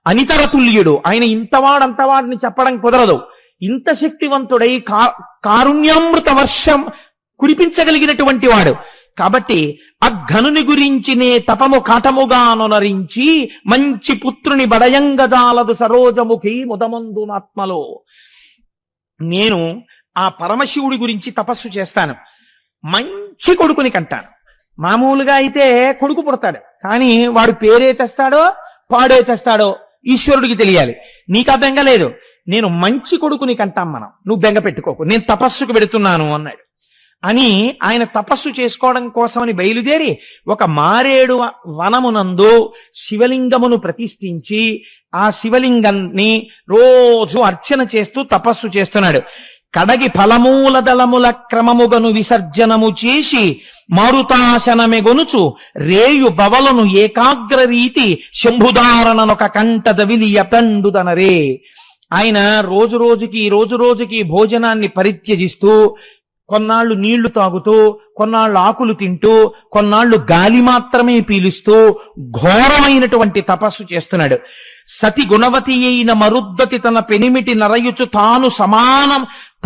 అనితరతుల్యుడు, ఆయన ఇంతవాడంతవాడిని చెప్పడం కుదరదు. ఇంత శక్తివంతుడై కారుణ్యామృత వర్షం కురిపించగలిగినటువంటి వాడు. కాబట్టి అఘనుని గురించి నే తపము కాటముగానొనరించి మంచి పుత్రుని బడయంగజాలదు సరోజముఖి ముదమందునాత్మలో. నేను ఆ పరమశివుడి గురించి తపస్సు చేస్తాను, మంచి కొడుకుని కంటాను. మామూలుగా అయితే కొడుకు పుడతాడు, కానీ వాడు పేరే తెస్తాడో పాడే తెస్తాడో ఈశ్వరుడికి తెలియాలి. నీకు ఆ బెంగ లేదు. నేను మంచి కొడుకుని కంటాం మనం, నువ్వు బెంగ పెట్టుకోకు, నేను తపస్సుకు పెడుతున్నాను అన్నాడు. అని ఆయన తపస్సు చేసుకోవడం కోసమని బయలుదేరి ఒక మారేడు వనమునందు శివలింగమును ప్రతిష్ఠించి ఆ శివలింగాన్ని రోజు అర్చన చేస్తూ తపస్సు చేస్తున్నాడు. కడగి ఫలమూల దళముల క్రమముగను విసర్జనము చేసి మారుతాశనమెగొనుచు రేయు బవలను ఏకాగ్ర రీతి శంభుధారణనొక కంటదవిలి యతండుదనరే. ఆయన రోజు రోజుకి భోజనాన్ని పరిత్యజిస్తూ, కొన్నాళ్లు నీళ్లు తాగుతూ, కొన్నాళ్ళు ఆకులు తింటూ, కొన్నాళ్లు గాలి మాత్రమే పీలుస్తూ ఘోరమైనటువంటి తపస్సు చేస్తున్నాడు. సతి గుణవతి అయిన మరుద్దతి తన పెనిమిటి నరయుచు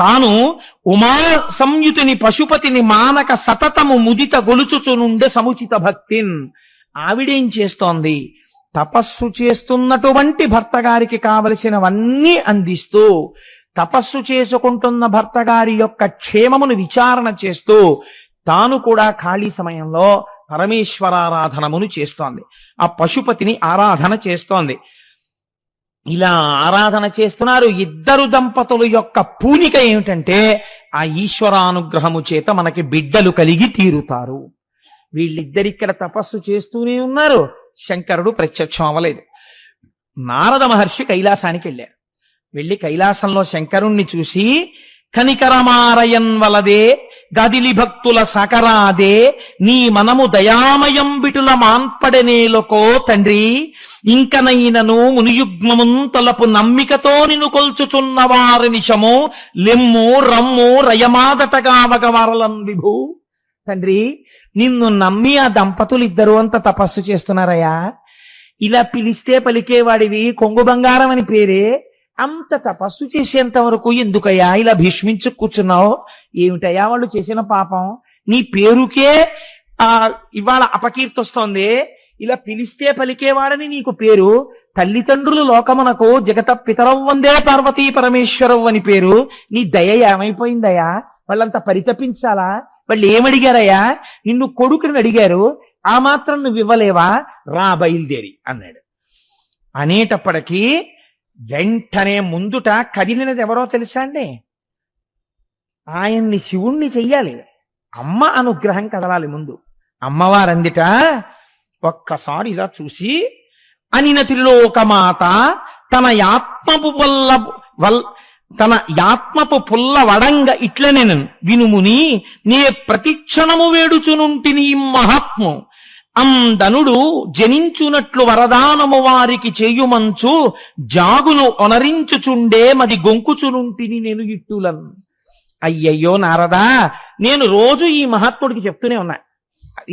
తాను ఉమా సంయుతిని పశుపతిని మానక సతతము ముదిత గొలుచుచునుండే సముచిత భక్తిన్. ఆవిడేం చేస్తోంది? తపస్సు చేస్తున్నటువంటి భర్త గారికి కావలసినవన్నీ అందిస్తూ, తపస్సు చేసుకుంటున్న భర్త గారి యొక్క క్షేమమును విచారణ చేస్తూ తాను కూడా ఖాళీ సమయంలో పరమేశ్వరారాధనమును చేస్తోంది. ఆ పశుపతిని ఆరాధన చేస్తోంది. ఇలా ఆరాధన చేస్తున్నారు. ఇద్దరు దంపతుల యొక్క పూనిక ఏమిటంటే, ఆ ఈశ్వరానుగ్రహము చేత మనకి బిడ్డలు కలిగి తీరుతారు. వీళ్ళిద్దరిక్కడ తపస్సు చేస్తూనే ఉన్నారు, శంకరుడు ప్రత్యక్షం అవ్వలేదు. నారద మహర్షి కైలాసానికి వెళ్ళారు. వెళ్ళి కైలాసంలో శంకరుణ్ణి చూసి కనికరమారయన్ వలదే గదిలి భక్తుల సకరాదే నీ మనము దయామయం బిటుల మాన్పడనేలకో తండ్రి ఇంకనైనను మునియుగ్మమున్ తలపు నమ్మికతో నిన్ను కొల్చుచున్న వారి నిశము లెమ్ము రమ్ము రయమాదటగావగవరలం విభూ. తండ్రి, నిన్ను నమ్మి ఆ దంపతులు ఇద్దరు అంత తపస్సు చేస్తున్నారయ్యా. ఇలా పిలిస్తే పలికేవాడివి, కొంగు బంగారం అని పేరే. అంత తపస్సు చేసేంత వరకు ఎందుకయ్యా ఇలా భీష్మించు కూర్చున్నావు? ఏమిటయ్యా వాళ్ళు చేసిన పాపం? నీ పేరుకే ఇవాళ అపకీర్తి వస్తోంది. ఇలా పిలిస్తే పలికేవాడని నీకు పేరు. తల్లిదండ్రులు లోకమునకు జగత పితరవ్ వందే పార్వతీ పరమేశ్వరవ్ అని పేరు. నీ దయ ఏమైపోయిందయ్యా? వాళ్ళంతా పరితపించాలా? వాళ్ళు ఏమడిగారయ్యా? నిన్ను కొడుకుని అడిగారు, ఆ మాత్రం నువ్వు ఇవ్వలేవా? రా బయలుదేరి అన్నాడు. అనేటప్పటికీ వెంటనే ముందుట కదిలినది ఎవరో తెలుసా అండి? ఆయన్ని శివుణ్ణి చెయ్యాలి, అమ్మ అనుగ్రహం కదలాలి ముందు. అమ్మవారందిట ఒక్కసారి ఇలా చూసి, అనిన త్రిలోకమాత తన యాత్మపు పుల్ల వడంగ ఇట్లనెను వినుముని నే ప్రతిక్షణము వేడుచునుంటిని మహాత్ము అందనుడు జనించునట్లు వరదానము వారికి చేయుమంచు జాగును ఒనరించుచుండే మది గొంకుచునుంటిని నేను ఇట్టులను. అయ్యయ్యో నారదా, నేను రోజు ఈ మహాత్ముడికి చెప్తూనే ఉన్నా.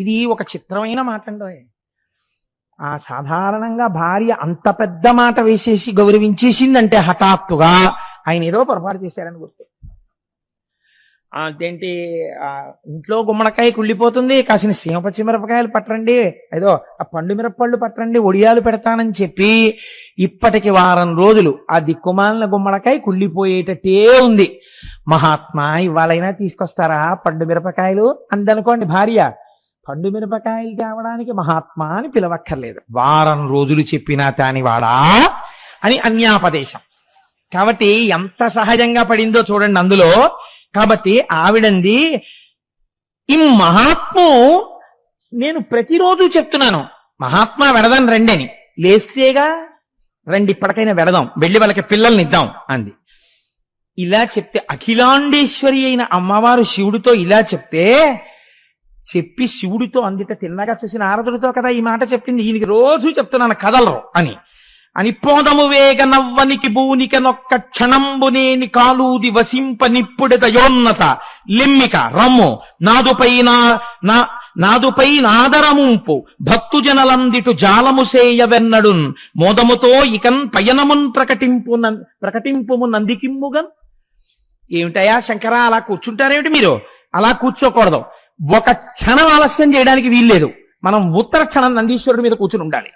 ఇది ఒక చిత్రమైన మాట అండి. సాధారణంగా భార్య అంత పెద్ద మాట వేసేసి గౌరవించేసిందంటే హఠాత్తుగా ఆయన ఏదో పొరపాటు చేశారని గుర్తు. అదేంటి, ఇంట్లో గుమ్మడికాయ కుళ్ళిపోతుంది, కాసిన సీమ పచ్చిమిరపకాయలు పట్టరండి, ఏదో ఆ పండు మిరపళ్ళు పట్టరండి, ఒడియాలు పెడతానని చెప్పి ఇప్పటికి వారం రోజులు ఆ దిక్కుమాలిన గుమ్మడికాయ కుళ్ళిపోయేటట్టే ఉంది. మహాత్మా ఇవాళైనా తీసుకొస్తారా పండు మిరపకాయలు అందనుకోండి భార్య. పండు మిరపకాయలు తేవడానికి మహాత్మా అని పిలవక్కర్లేదు, వారం రోజులు చెప్పినా తానివాడా అని అన్యాపదేశం. కాబట్టి ఎంత సహజంగా పడిందో చూడండి అందులో. కాబట్టి ఆవిడంది, ఈ మహాత్ము నేను ప్రతిరోజు చెప్తున్నాను, మహాత్మా వెడదాం రండి అని. లేస్తేగా రండి ఇప్పటికైనా వెడదాం, వెళ్ళి వాళ్ళకి పిల్లల్ని ఇద్దాం అంది. ఇలా చెప్తే అఖిలాండేశ్వరి అయిన అమ్మవారు శివుడితో ఇలా చెప్పి శివుడితో అందిట తిన్నగా చూసిన నారదుడితో కదా ఈ మాట చెప్పింది. ఈయనకి రోజు చెప్తున్నాను కదలరు అని పోదము వేగ నవ్వనికి భూనిక నొక్క క్షణంబునేని కాలూది వసింప నిప్పుడి దయోన్నత లిమ్మిక రమ్ము నాదుపై నాదరముంపు భక్తుజనలందిటు జాలము సేయవెన్నడున్ మోదముతో ఇకన్ పయనమున్ ప్రకటింపుము నందికిమ్ముగన్. ఏమిటయా శంకరా అలా కూర్చుంటారేమిటి మీరు? అలా కూర్చోకూడదు. ఒక క్షణం ఆలస్యం చేయడానికి వీల్లేదు. మనం ఉత్తర క్షణం నందీశ్వరుడి మీద కూర్చుని ఉండాలి.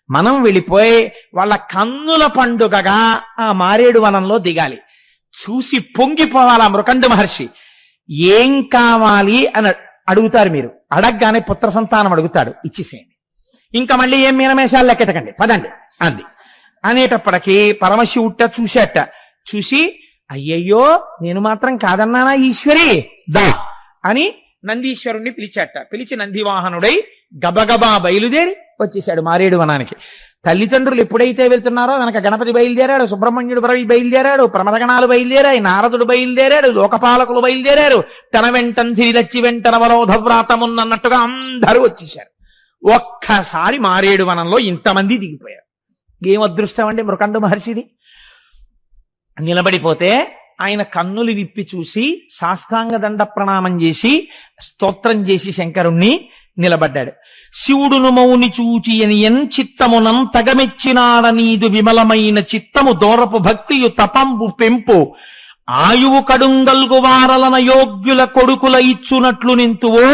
మనం వెళ్ళిపోయి వాళ్ళ కన్నుల పండుగగా ఆ మారేడు వనంలో దిగాలి. చూసి పొంగిపోవాలి ఆ మృకండ మహర్షి. ఏం కావాలి అని అడుగుతారు మీరు. అడగగానే పుత్ర సంతానం అడుగుతాడు, ఇచ్చేసేయండి. ఇంకా మళ్ళీ ఏం మీనమేషాలు లెక్కెట్టకండి, పదండి అంది. అనేటప్పటికీ పరమశివుట్ట చూసి అయ్యయ్యో నేను మాత్రం కాదన్నానా ఈశ్వరి, దా అని నందీశ్వరుణ్ణి పిలిచి నందివాహనుడై గబగబా బయలుదేరి వచ్చేశాడు మారేడు వనానికి. తల్లిదండ్రులు ఎప్పుడైతే వెళ్తున్నారో వెనక గణపతి బయలుదేరాడు, సుబ్రహ్మణ్యుడు బయలుదేరాడు, ప్రమదగణాలు బయలుదేరాయి, నారదుడు బయలుదేరాడు, లోకపాలకులు బయలుదేరారు. తన వెంటన్ సిరిదచ్చి వెంటన వరోధవ్రాతమున్నట్టుగా అందరూ వచ్చేశారు. ఒక్కసారి మారేడు వనంలో ఇంతమంది దిగిపోయారు. ఏం అదృష్టం అండి మృకండ మహర్షిది. నిలబడిపోతే ఆయన కన్నులు విప్పి చూసి సాష్టాంగ దండ ప్రణామం చేసి స్తోత్రం చేసి శంకరుణ్ణి నిలబడ్డాడు. శివుడును మౌని చూచి ఎన్ చిత్తమునం తగమెచ్చినాడనీదు విమలమైన చిత్తము దూరపు భక్తియు తపంబు పెంపు ఆయువు కడుంగల్గు వారలన యోగ్యుల కొడుకుల ఇచ్చునట్లు నింతువో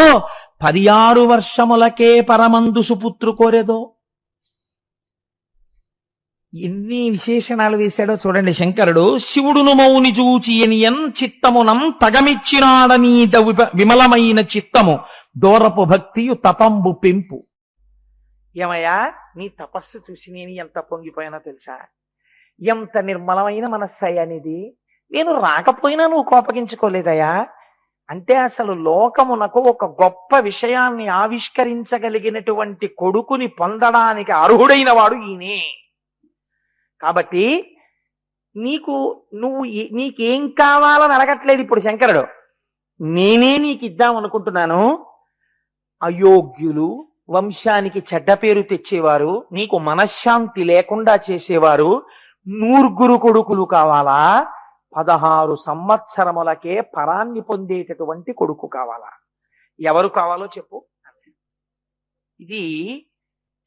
16 వర్షములకే పరమందు సుపుత్రు కోరెదో. ఎన్ని విశేషణాలు వేశాడో చూడండి శంకరుడు. శివుడును మౌని చూచి ఎన్ చిత్తమునం తగమిచ్చినాడనీద విమలమైన చిత్తము దూరపు భక్తియు తపంబు పెంపు. ఏమయ్యా నీ తపస్సు చూసి నేను ఎంత పొంగిపోయానో తెలుసా? ఎంత నిర్మలమైన మనస్సయ్యా నీది. నేను రాకపోయినా నువ్వు కోపగించుకోలేదయ్యా. అంటే అసలు లోకమునకు ఒక గొప్ప విషయాన్ని ఆవిష్కరించగలిగినటువంటి కొడుకుని పొందడానికి అర్హుడైన వాడు ఈయనే. కాబట్టి నీకు నీకేం కావాలని అడగట్లేదు ఇప్పుడు శంకరుడు. నేనే నీకు ఇద్దాం అనుకుంటున్నాను. అయోగ్యులు, వంశానికి చెడ్డ పేరు తెచ్చేవారు, నీకు మనశ్శాంతి లేకుండా చేసేవారు నూర్గురు కొడుకులు కావాలా? 16 సంవత్సరములకే పరాన్ని పొందేటటువంటి కొడుకు కావాలా? ఎవరు కావాలో చెప్పు. ఇది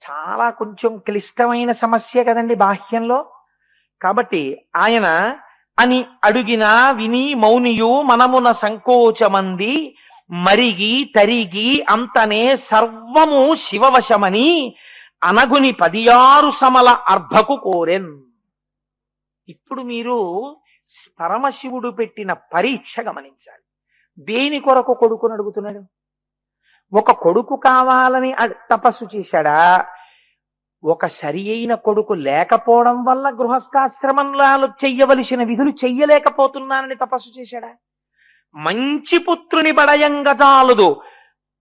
చాలా కొంచెం క్లిష్టమైన సమస్య కదండి బాహ్యంలో. కాబట్టి ఆయన అని అడుగినా విని మౌనియు మనమున సంకోచమంది మరిగి తరిగి అంతనే సర్వము శివవశమని అనగుని 16 సమల అర్భకు కోరెన్. ఇప్పుడు మీరు పరమశివుడు పెట్టిన పరీక్ష గమనించాలి. దేని కొరకు కొడుకుని అడుగుతున్నాడు? ఒక కొడుకు కావాలని తపస్సు చేశాడా? ఒక సరి అయిన కొడుకు లేకపోవడం వల్ల గృహస్థాశ్రమంలో చెయ్యవలసిన విధులు చెయ్యలేకపోతున్నానని తపస్సు చేశాడా? మంచి పుత్రుని బడయంగజాలుదు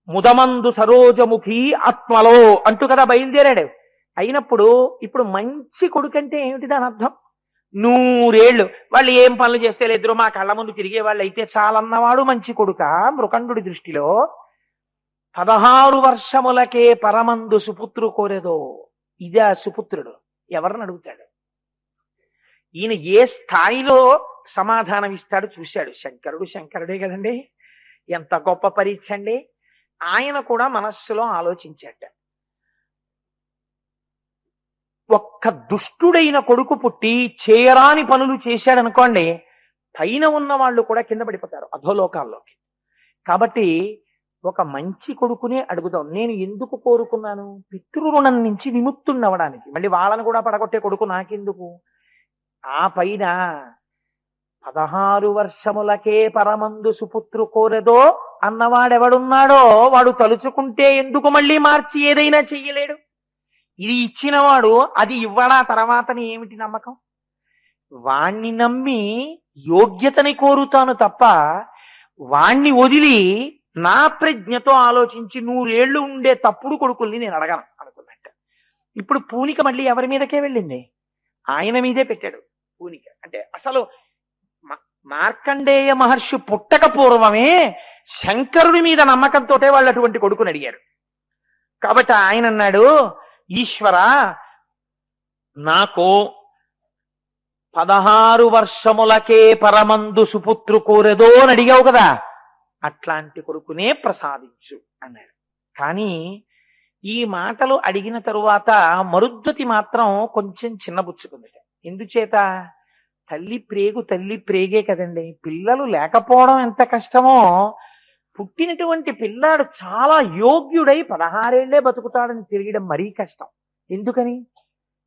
ముదమందు సరోజముఖి ఆత్మలో అంటూ కదా బయలుదేరాడు. అయినప్పుడు ఇప్పుడు మంచి కొడుకంటే ఏమిటి దాని అర్థం? 100 ఏళ్ళు వాళ్ళు ఏం పనులు చేస్తే లేదురో మా కళ్ళ ముందు తిరిగే వాళ్ళు అయితే చాలన్నవాడు మంచి కొడుక మృకండుడి దృష్టిలో? 16 వర్షములకే పరమందు సుపుత్రు కోరేదో. ఇదే సుపుత్రుడు. ఎవరిని అడుగుతాడు? ఈయన ఏ స్థాయిలో సమాధానం ఇస్తాడు చూశాడు. శంకరుడే కదండి. ఎంత గొప్ప పరీక్ష అండి. ఆయన కూడా మనస్సులో ఆలోచించాట. ఒక్క దుష్టుడైన కొడుకు పుట్టి చేయరాని పనులు చేశాడనుకోండి, పైన ఉన్న వాళ్ళు కూడా కింద పడిపోతారు అధోలోకాల్లోకి. కాబట్టి ఒక మంచి కొడుకునే అడుగుదాం. నేను ఎందుకు కోరుకున్నాను? పితృరుణం నుంచి విముక్తున్నవడానికి. మళ్ళీ వాళ్ళని కూడా పడగొట్టే కొడుకు నాకెందుకు? ఆ పైన 16 వర్షములకే పరమందు సుపుత్రు కోరెదో అన్నవాడెవడున్నాడో వాడు తలుచుకుంటే ఎందుకు మళ్ళీ మార్చి ఏదైనా చెయ్యలేడు? ఇది ఇచ్చినవాడు అది ఇవ్వడా తర్వాతని ఏమిటి నమ్మకం? వాణ్ణి నమ్మి యోగ్యతని కోరుతాను తప్ప వాణ్ణి వదిలి నా ప్రజ్ఞతో ఆలోచించి 100 ఏళ్ళు ఉండే తప్పుడు కొడుకుల్ని నేను అడగను అనుకున్నట్ట. ఇప్పుడు పూనిక మళ్ళీ ఎవరి మీదకే వెళ్ళింది? ఆయన మీదే పెట్టాడు పూనిక. అంటే అసలు మార్కండేయ మహర్షి పుట్టక పూర్వమే శంకరుడి మీద నమ్మకంతో వాళ్ళు అటువంటి కొడుకుని అడిగారు. కాబట్టి ఆయన అన్నాడు, ఈశ్వర నాకు 16 వర్షములకే పరమందు సుపుత్రు కోరెదో అని అడిగావు కదా, అట్లాంటి కొడుకునే ప్రసాదించు అన్నాడు. కానీ ఈ మాటలు అడిగిన తరువాత మరుద్వతి మాత్రం కొంచెం చిన్నబుచ్చుకుంది. ఎందుచేత? తల్లి ప్రేగే కదండి. పిల్లలు లేకపోవడం ఎంత కష్టమో, పుట్టినటువంటి పిల్లాడు చాలా యోగ్యుడై 16 ఏళ్లే బతుకుతాడని తిరగడం మరీ కష్టం. ఎందుకని?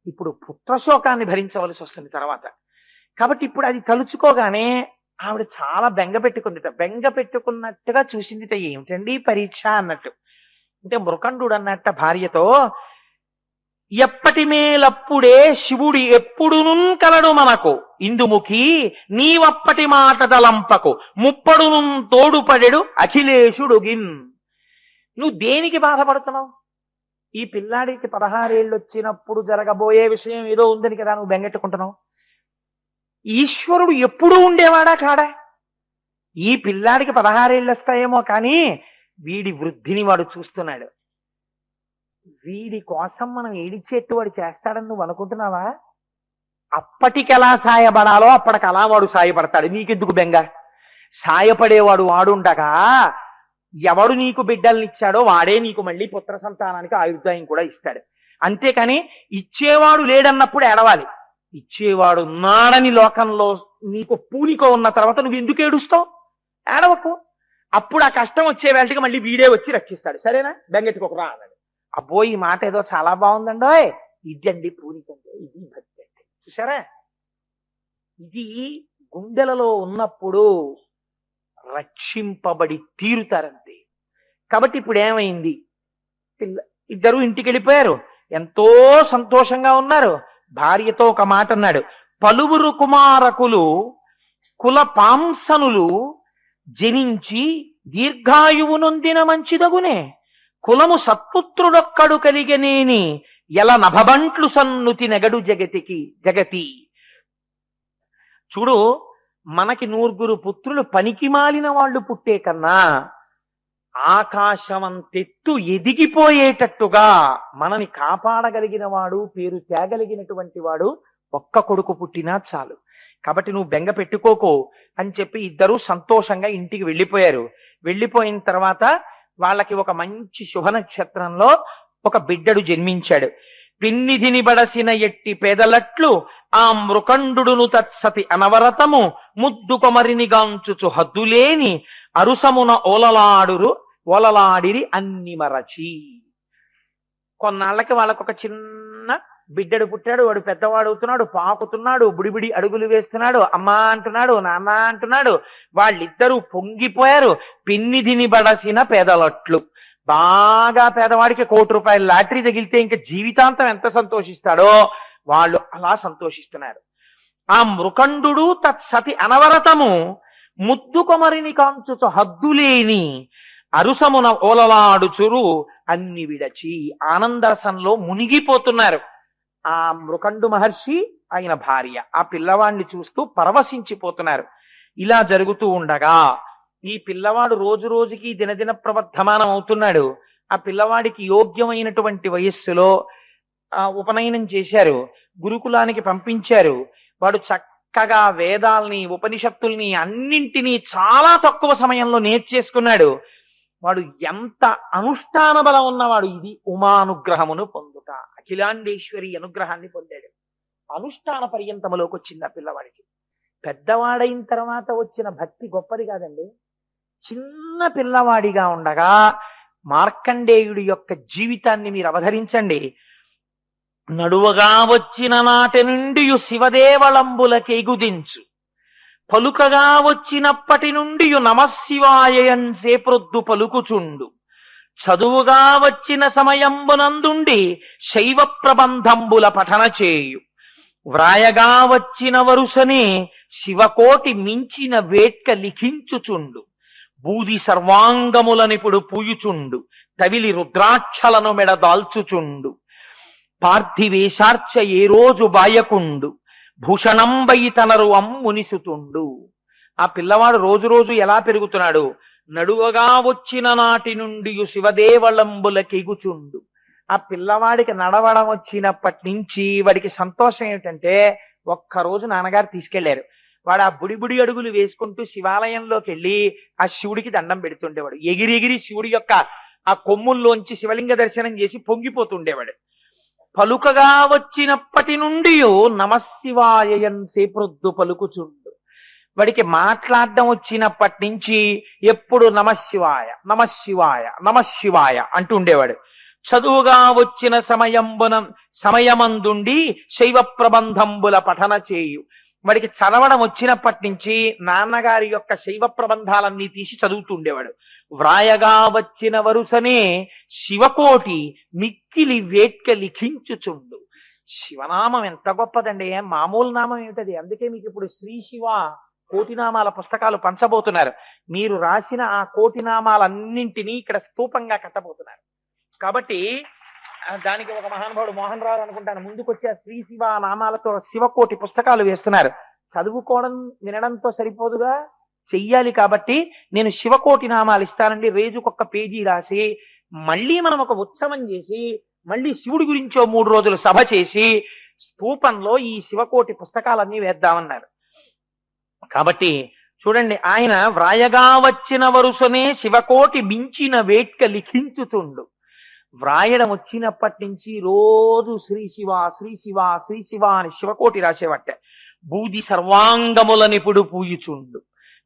ఇప్పుడు పుత్రశోకాన్ని భరించవలసి వస్తుంది తర్వాత. కాబట్టి ఇప్పుడు అది తలుచుకోగానే ఆవిడ చాలా బెంగ పెట్టుకుందిట. బెంగ పెట్టుకున్నట్టుగా చూసిందిట. ఏమిటండి పరీక్ష అన్నట్టు. అంటే మృకండు అన్నట్ట భార్యతో, ఎప్పటి మేలప్పుడే శివుడి ఎప్పుడును కలడు మనకు ఇందుముఖి నీవప్పటి మాట తలంపకు ముప్పడును తోడుపడెడు అఖిలేశుడుగిన్. నువ్వు దేనికి బాధపడుతున్నావు? ఈ పిల్లాడికి 16 ఏళ్ళు వచ్చినప్పుడు జరగబోయే విషయం ఏదో ఉందని కదా నువ్వు బెంగెట్టుకుంటున్నావు. ఈశ్వరుడు ఎప్పుడూ ఉండేవాడా కాడా? ఈ పిల్లాడికి 16 ఏళ్ళు వస్తాయేమో కానీ వీడి వృద్ధిని వాడు చూస్తున్నాడు. వీడి కోసం మనం ఏడిచేట్టు వాడు చేస్తాడని నువ్వు అనుకుంటున్నావా? అప్పటికి ఎలా సాయపడాలో అప్పటికి అలా వాడు సాయపడతాడు. నీకెందుకు బెంగ? సాయపడేవాడు వాడుండగా ఎవడు నీకు బిడ్డల్నిచ్చాడో వాడే నీకు మళ్ళీ పుత్ర సంతానానికి ఆయుర్దాయం కూడా ఇస్తాడు. అంతేకాని ఇచ్చేవాడు లేడన్నప్పుడు ఏడవాలి. ఇచ్చేవాడు ఉన్నాడని లోకంలో నీకు పూనిక ఉన్న తర్వాత నువ్వు ఎందుకు ఏడుస్తావు? ఏడవకు. అప్పుడు ఆ కష్టం వచ్చే వేళకి మళ్ళీ వీడే వచ్చి రక్షిస్తాడు. సరేనా? బెంగెట్టుకోకరా అన్నాడు. అబ్బో ఈ మాట ఏదో చాలా బాగుందండో. ఇదండి పూనిక అంటే, ఇది భక్తి అంటే. చూసారా? ఇది గుండెలలో ఉన్నప్పుడు రక్షింపబడి తీరుతారంతే. కాబట్టి ఇప్పుడు ఏమైంది? ఇద్దరు ఇంటికి వెళ్ళిపోయారు. ఎంతో సంతోషంగా ఉన్నారు. భార్యతో ఒక మాట అన్నాడు, పలువురు కుమారకులు కుల పాంసనులు జనించి దీర్ఘాయువు నొందిన మంచిదగునే కులము సత్పుత్రుడొక్కడు కలిగనేని ఎల నభబంట్లు సన్నుతి నెగడు జగతి. చూడు, మనకి 9 పుత్రులు పనికి మాలిన వాళ్ళు పుట్టే కన్నా ఆకాశమంతెత్తు ఎదిగిపోయేటట్టుగా మనని కాపాడగలిగిన వాడు, పేరు తేగలిగినటువంటి వాడు ఒక్క కొడుకు పుట్టినా చాలు. కాబట్టి నువ్వు బెంగ పెట్టుకోకు అని చెప్పి ఇద్దరూ సంతోషంగా ఇంటికి వెళ్ళిపోయారు. వెళ్ళిపోయిన తర్వాత వాళ్ళకి ఒక మంచి శుభ నక్షత్రంలో ఒక బిడ్డడు జన్మించాడు. పిన్నిధిని బడసిన ఎట్టి పేదలట్లు ఆ మృకండును తత్సతి అనవరతము ముద్దు కొమరిని గాంచుచు హద్దులేని అరుసమున ఓలలాడిరి అన్ని మరచి. కొన్నాళ్ళకి వాళ్ళకు ఒక చిన్న బిడ్డడు పుట్టాడు. వాడు పెద్దవాడు అవుతున్నాడు, పాకుతున్నాడు, బుడిబిడి అడుగులు వేస్తున్నాడు, అమ్మా అంటున్నాడు, నాన్న అంటున్నాడు. వాళ్ళిద్దరూ పొంగిపోయారు. పిన్నిధిని బడసిన పేదలట్లు. బాగా పేదవాడికి ₹1,00,00,000 లాటరీ తగిలితే ఇంకా జీవితాంతం ఎంత సంతోషిస్తాడో వాళ్ళు అలా సంతోషిస్తున్నారు. ఆ మృకండు తత్సతి అనవరతము ముద్దు కొమరిని కాంచుచు హద్దులేని అరుసమున ఓలలాడుచురు అన్ని విడచి ఆనందరసంలో మునిగిపోతున్నారు. ఆ మృకండు మహర్షి ఆయన భార్య ఆ పిల్లవాడిని చూస్తూ పరవశించిపోతున్నారు. ఇలా జరుగుతూ ఉండగా ఈ పిల్లవాడు రోజు రోజుకి దినదిన ప్రవర్ధమానం అవుతున్నాడు. ఆ పిల్లవాడికి యోగ్యమైనటువంటి వయస్సులో ఉపనయనం చేశారు, గురుకులానికి పంపించారు. వాడు చక్కగా వేదాల్ని, ఉపనిషత్తుల్ని అన్నింటినీ చాలా తక్కువ సమయంలో నేర్చేసుకున్నాడు. వాడు ఎంత అనుష్ఠాన బలం ఉన్నవాడు. ఇది ఉమానుగ్రహమును పొందుట, అఖిలాండేశ్వరి అనుగ్రహాన్ని పొందాడు. అనుష్ఠాన పర్యంతములోకి వచ్చింది ఆ పిల్లవాడికి. పెద్దవాడైన తర్వాత వచ్చిన భక్తి గొప్పది కాదండి. చిన్న పిల్లవాడిగా ఉండగా మార్కండేయుడి యొక్క జీవితాన్ని మీరు అవధరించండి. నడువగా వచ్చిన నాటి నుండి శివదేవళంబులకెగుదించు, పలుకగా వచ్చినప్పటి నుండి నమశివాయన్సే ప్రొద్దు పలుకుచుండు, చదువుగా వచ్చిన సమయంబునందుండి శైవ ప్రబంధంబుల పఠన చేయు, వ్రాయగా వచ్చిన వరుసనే శివకోటి మించిన వేట్క లిఖించుచుండు, బూది సర్వాంగములనిపుడు పూయుచుండు, తవిలి రుద్రాక్షలను మెడదాల్చుచుండు, పార్థివేశార్చ ఏ రోజు బాయకుండు, భూషణంబై తనరు అమ్మునిసుతుండు. ఆ పిల్లవాడు రోజు రోజు ఎలా పెరుగుతున్నాడు? నడువగా వచ్చిన నాటి నుండి శివదేవళంబులకెగుచుండు. ఆ పిల్లవాడికి నడవడం వచ్చినప్పటి నుంచి వాడికి సంతోషం ఏమిటంటే, ఒక్కరోజు నాన్నగారు తీసుకెళ్లారు. వాడు ఆ బుడి అడుగులు వేసుకుంటూ శివాలయంలోకి వెళ్ళి ఆ శివుడికి దండం పెడుతుండేవాడు. ఎగిరి శివుడి యొక్క ఆ కొమ్ముల్లోంచి శివలింగ దర్శనం చేసి పొంగిపోతుండేవాడు. పలుకగా వచ్చినప్పటి నుండి నమశివాయన్సే ప్రొద్దు పలుకుచుండు. వాడికి మాట్లాడడం వచ్చినప్పటి నుంచి ఎప్పుడు నమశివాయ నమశివాయ నమశివాయ అంటుండేవాడు. చదువుగా వచ్చిన సమయమందుండి శైవ ప్రబంధంబుల పఠన చేయు. వాడికి చదవడం వచ్చినప్పటి నుంచి నాన్నగారి యొక్క శైవ ప్రబంధాలన్నీ తీసి చదువుతుండేవాడు. వ్రాయగా వచ్చిన వరుసనే శివకోటి మిక్కిలి వేట్క లిఖించుచుండు. శివనామం ఎంత గొప్పదండి, మామూలు నామం ఏమిటది. అందుకే మీకు ఇప్పుడు శ్రీ శివ కోటినామాల పుస్తకాలు పంచబోతున్నారు. మీరు రాసిన ఆ కోటినామాలన్నింటినీ ఇక్కడ స్తూపంగా కట్టబోతున్నారు. కాబట్టి దానికి ఒక మహానుభావుడు మోహన్ రావు అనుకుంటాను ముందుకొచ్చి ఆ శ్రీ శివ నామాలతో శివకోటి పుస్తకాలు వేస్తున్నారు. చదువుకోవడం వినడంతో సరిపోదుగా, చెయ్యాలి. కాబట్టి నేను శివకోటి నామాలు ఇస్తానండి, రోజుకొక్క పేజీ రాసి మళ్ళీ మనం ఒక ఉత్సవం చేసి మళ్ళీ శివుడి గురించో 3 రోజులు సభ చేసి స్తూపంలో ఈ శివకోటి పుస్తకాలన్నీ వేద్దామన్నారు. కాబట్టి చూడండి, ఆయన వ్రాయగా వచ్చిన వరుసనే శివకోటి మించిన వేట్క లిఖించుతుండు. వ్రాయడం వచ్చినప్పటి నుంచి రోజు శ్రీ శివ శ్రీ శివ శ్రీ శివ అని శివకోటి రాసేవట్ట. బూది సర్వాంగములనిపుడు పూయుచుండు.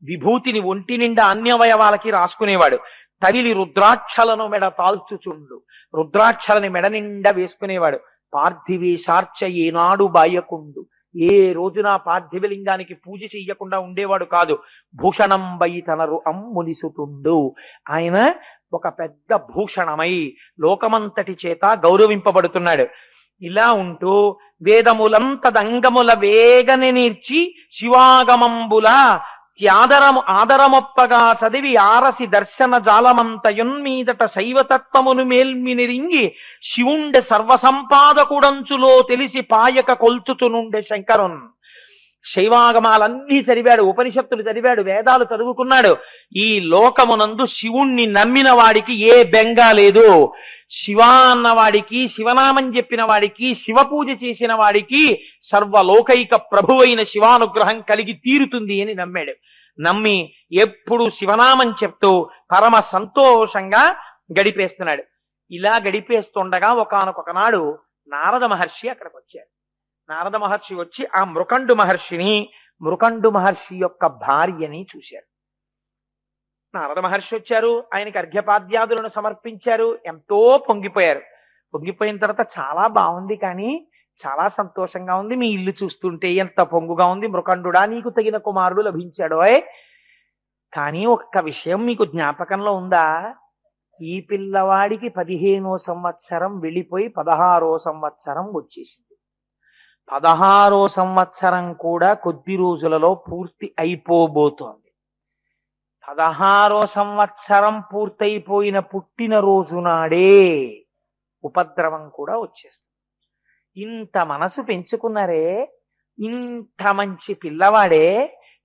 విభూతిని ఒంటి నిండా అన్యవయవాలకి రాసుకునేవాడు. తగిలి రుద్రాక్షలను మెడ తాల్చుచుండు. రుద్రాక్షలని మెడ నిండా వేసుకునేవాడు. పార్థివేశార్చ ఏనాడు బాయకుండు. ఏ రోజున పార్థివలింగానికి పూజ చెయ్యకుండా ఉండేవాడు కాదు. భూషణంబై తనరు అమ్మునిసుతుండు. ఆయన ఒక పెద్ద భూషణమై లోకమంతటి చేత గౌరవింపబడుతున్నాడు. ఇలా ఉంటూ వేదములంతదంగముల వేగని నేర్చి శివాగమంబుల ఆదరమొప్పగా చదివి ఆరసి దర్శన జాలమంతయున్మీదట శైవతత్వమును మేల్మినిరింగి శివుండె సర్వసంపాదకుడంచులో తెలిసి పాయక కొల్చుచునుండె శంకరున్. శైవాగమాలన్నీ చదివాడు, ఉపనిషత్తులు చదివాడు, వేదాలు చదువుకున్నాడు. ఈ లోకమునందు శివుణ్ణి నమ్మిన వాడికి ఏ బెంగ లేదు. శివ అన్నవాడికి, శివనామం చెప్పిన వాడికి, శివ పూజ చేసిన వాడికి సర్వలోకైక ప్రభువైన శివానుగ్రహం కలిగి తీరుతుంది అని నమ్మాడు. నమ్మి ఎప్పుడు శివనామం చెప్తూ పరమ సంతోషంగా గడిపేస్తున్నాడు. ఇలా గడిపేస్తుండగా ఒకానొక నాడు నారద మహర్షి అక్కడికి వచ్చారు. నారద మహర్షి వచ్చి ఆ మృకండు మహర్షి యొక్క భార్యని చూశారు. నారద మహర్షి వచ్చారు, ఆయనకి అర్ఘ్యపాద్యాదులను సమర్పించారు. ఎంతో పొంగిపోయారు. పొంగిపోయిన తర్వాత చాలా బాగుంది, కానీ చాలా సంతోషంగా ఉంది, మీ ఇల్లు చూస్తుంటే ఎంత పొంగుగా ఉంది, మృకండుడా నీకు తగిన కుమారుడు లభించాడోయ్. కానీ ఒక్క విషయం మీకు జ్ఞాపకంలో ఉందా? ఈ పిల్లవాడికి 15వ సంవత్సరం వెళ్ళిపోయి 16వ సంవత్సరం వచ్చేసింది. 16వ సంవత్సరం కూడా కొద్ది రోజులలో పూర్తి అయిపోబోతోంది. 16వ సంవత్సరం పూర్తయిపోయిన పుట్టినరోజు నాడే ఉపద్రవం కూడా వచ్చేస్తుంది. ఇంత మనసు పెంచుకున్నారే, ఇంత మంచి పిల్లవాడే,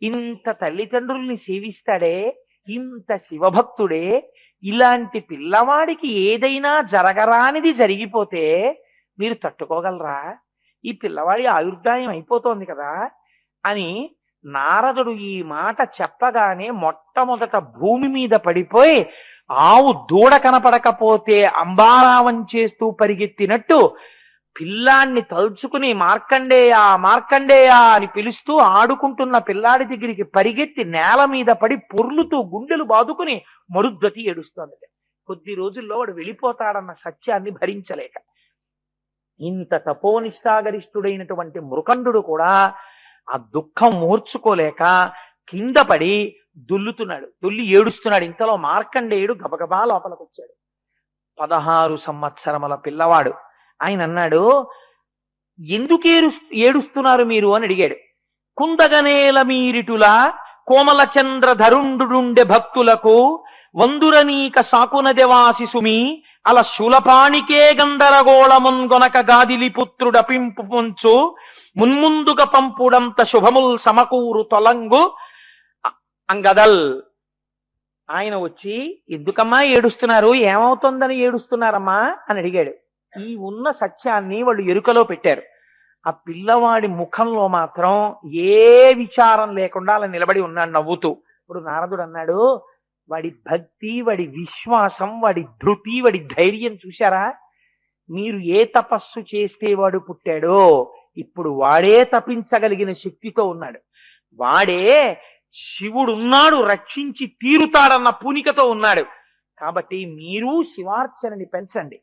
ఇంత తల్లిదండ్రుల్ని సేవిస్తాడే, ఇంత శివభక్తుడే, ఇలాంటి పిల్లవాడికి ఏదైనా జరగరానిది జరిగిపోతే మీరు తట్టుకోగలరా? ఈ పిల్లవాడి ఆయుర్దాయం అయిపోతోంది కదా అని నారదుడు ఈ మాట చెప్పగానే మొట్టమొదట భూమి మీద పడిపోయి ఆవు దూడ కనపడకపోతే అంబారావం చేస్తూ పరిగెత్తినట్టు పిల్లాన్ని తలుచుకుని మార్కండేయా మార్కండేయా అని పిలుస్తూ ఆడుకుంటున్న పిల్లాడి దగ్గరికి పరిగెత్తి నేల మీద పడి పొర్లుతూ గుండెలు బాదుకుని మరుద్వతి ఏడుస్తోంది. కొద్ది రోజుల్లో వాడు వెళ్ళిపోతాడన్న సత్యాన్ని భరించలేక ఇంత తపోనిష్టాగరిష్ఠుడైనటువంటి మృకండు కూడా ఆ దుఃఖం మూర్చుకోలేక కింద పడి దొల్లి ఏడుస్తున్నాడు. ఇంతలో మార్కండేయుడు గబగబా లోపలికి వచ్చాడు. 16 సంవత్సరముల పిల్లవాడు. ఆయన అన్నాడు, ఎందుకు ఏడుస్తున్నారు మీరు అని అడిగాడు. కుందగనేల మీరిటులా కోమల చంద్ర ధరుండుండె భక్తులకు వందురనీక సాకునదెవాసి సుమి అల శూలపాణికే గందరగోళమున్గొనక గాదిలి పుత్రుడ పింపు పొంచు మున్ముందుగా పంపుడంత శుభముల్ సమకూరు తొలంగు అంగదల్. ఆయన వచ్చి, ఎందుకమ్మా ఏడుస్తున్నారు, ఏమవుతోందని ఏడుస్తున్నారమ్మా అని అడిగాడు. ఈ ఉన్న సత్యాన్ని వాళ్ళు ఎరుకలో పెట్టారు. ఆ పిల్లవాడి ముఖంలో మాత్రం ఏ విచారం లేకుండా అలా నిలబడి ఉన్నాడు నవ్వుతూ. ఇప్పుడు నారదుడు అన్నాడు, వాడి భక్తి, వాడి విశ్వాసం, వాడి ధృతి, వాడి ధైర్యం చూశారా? మీరు ఏ తపస్సు చేస్తే వాడు పుట్టాడో ఇప్పుడు వాడే తపించగలిగిన శక్తితో ఉన్నాడు. వాడే శివుడున్నాడు, రక్షించి తీరుతాడన్న పూనికతో ఉన్నాడు. కాబట్టి మీరు శివార్చనని పెంచండి,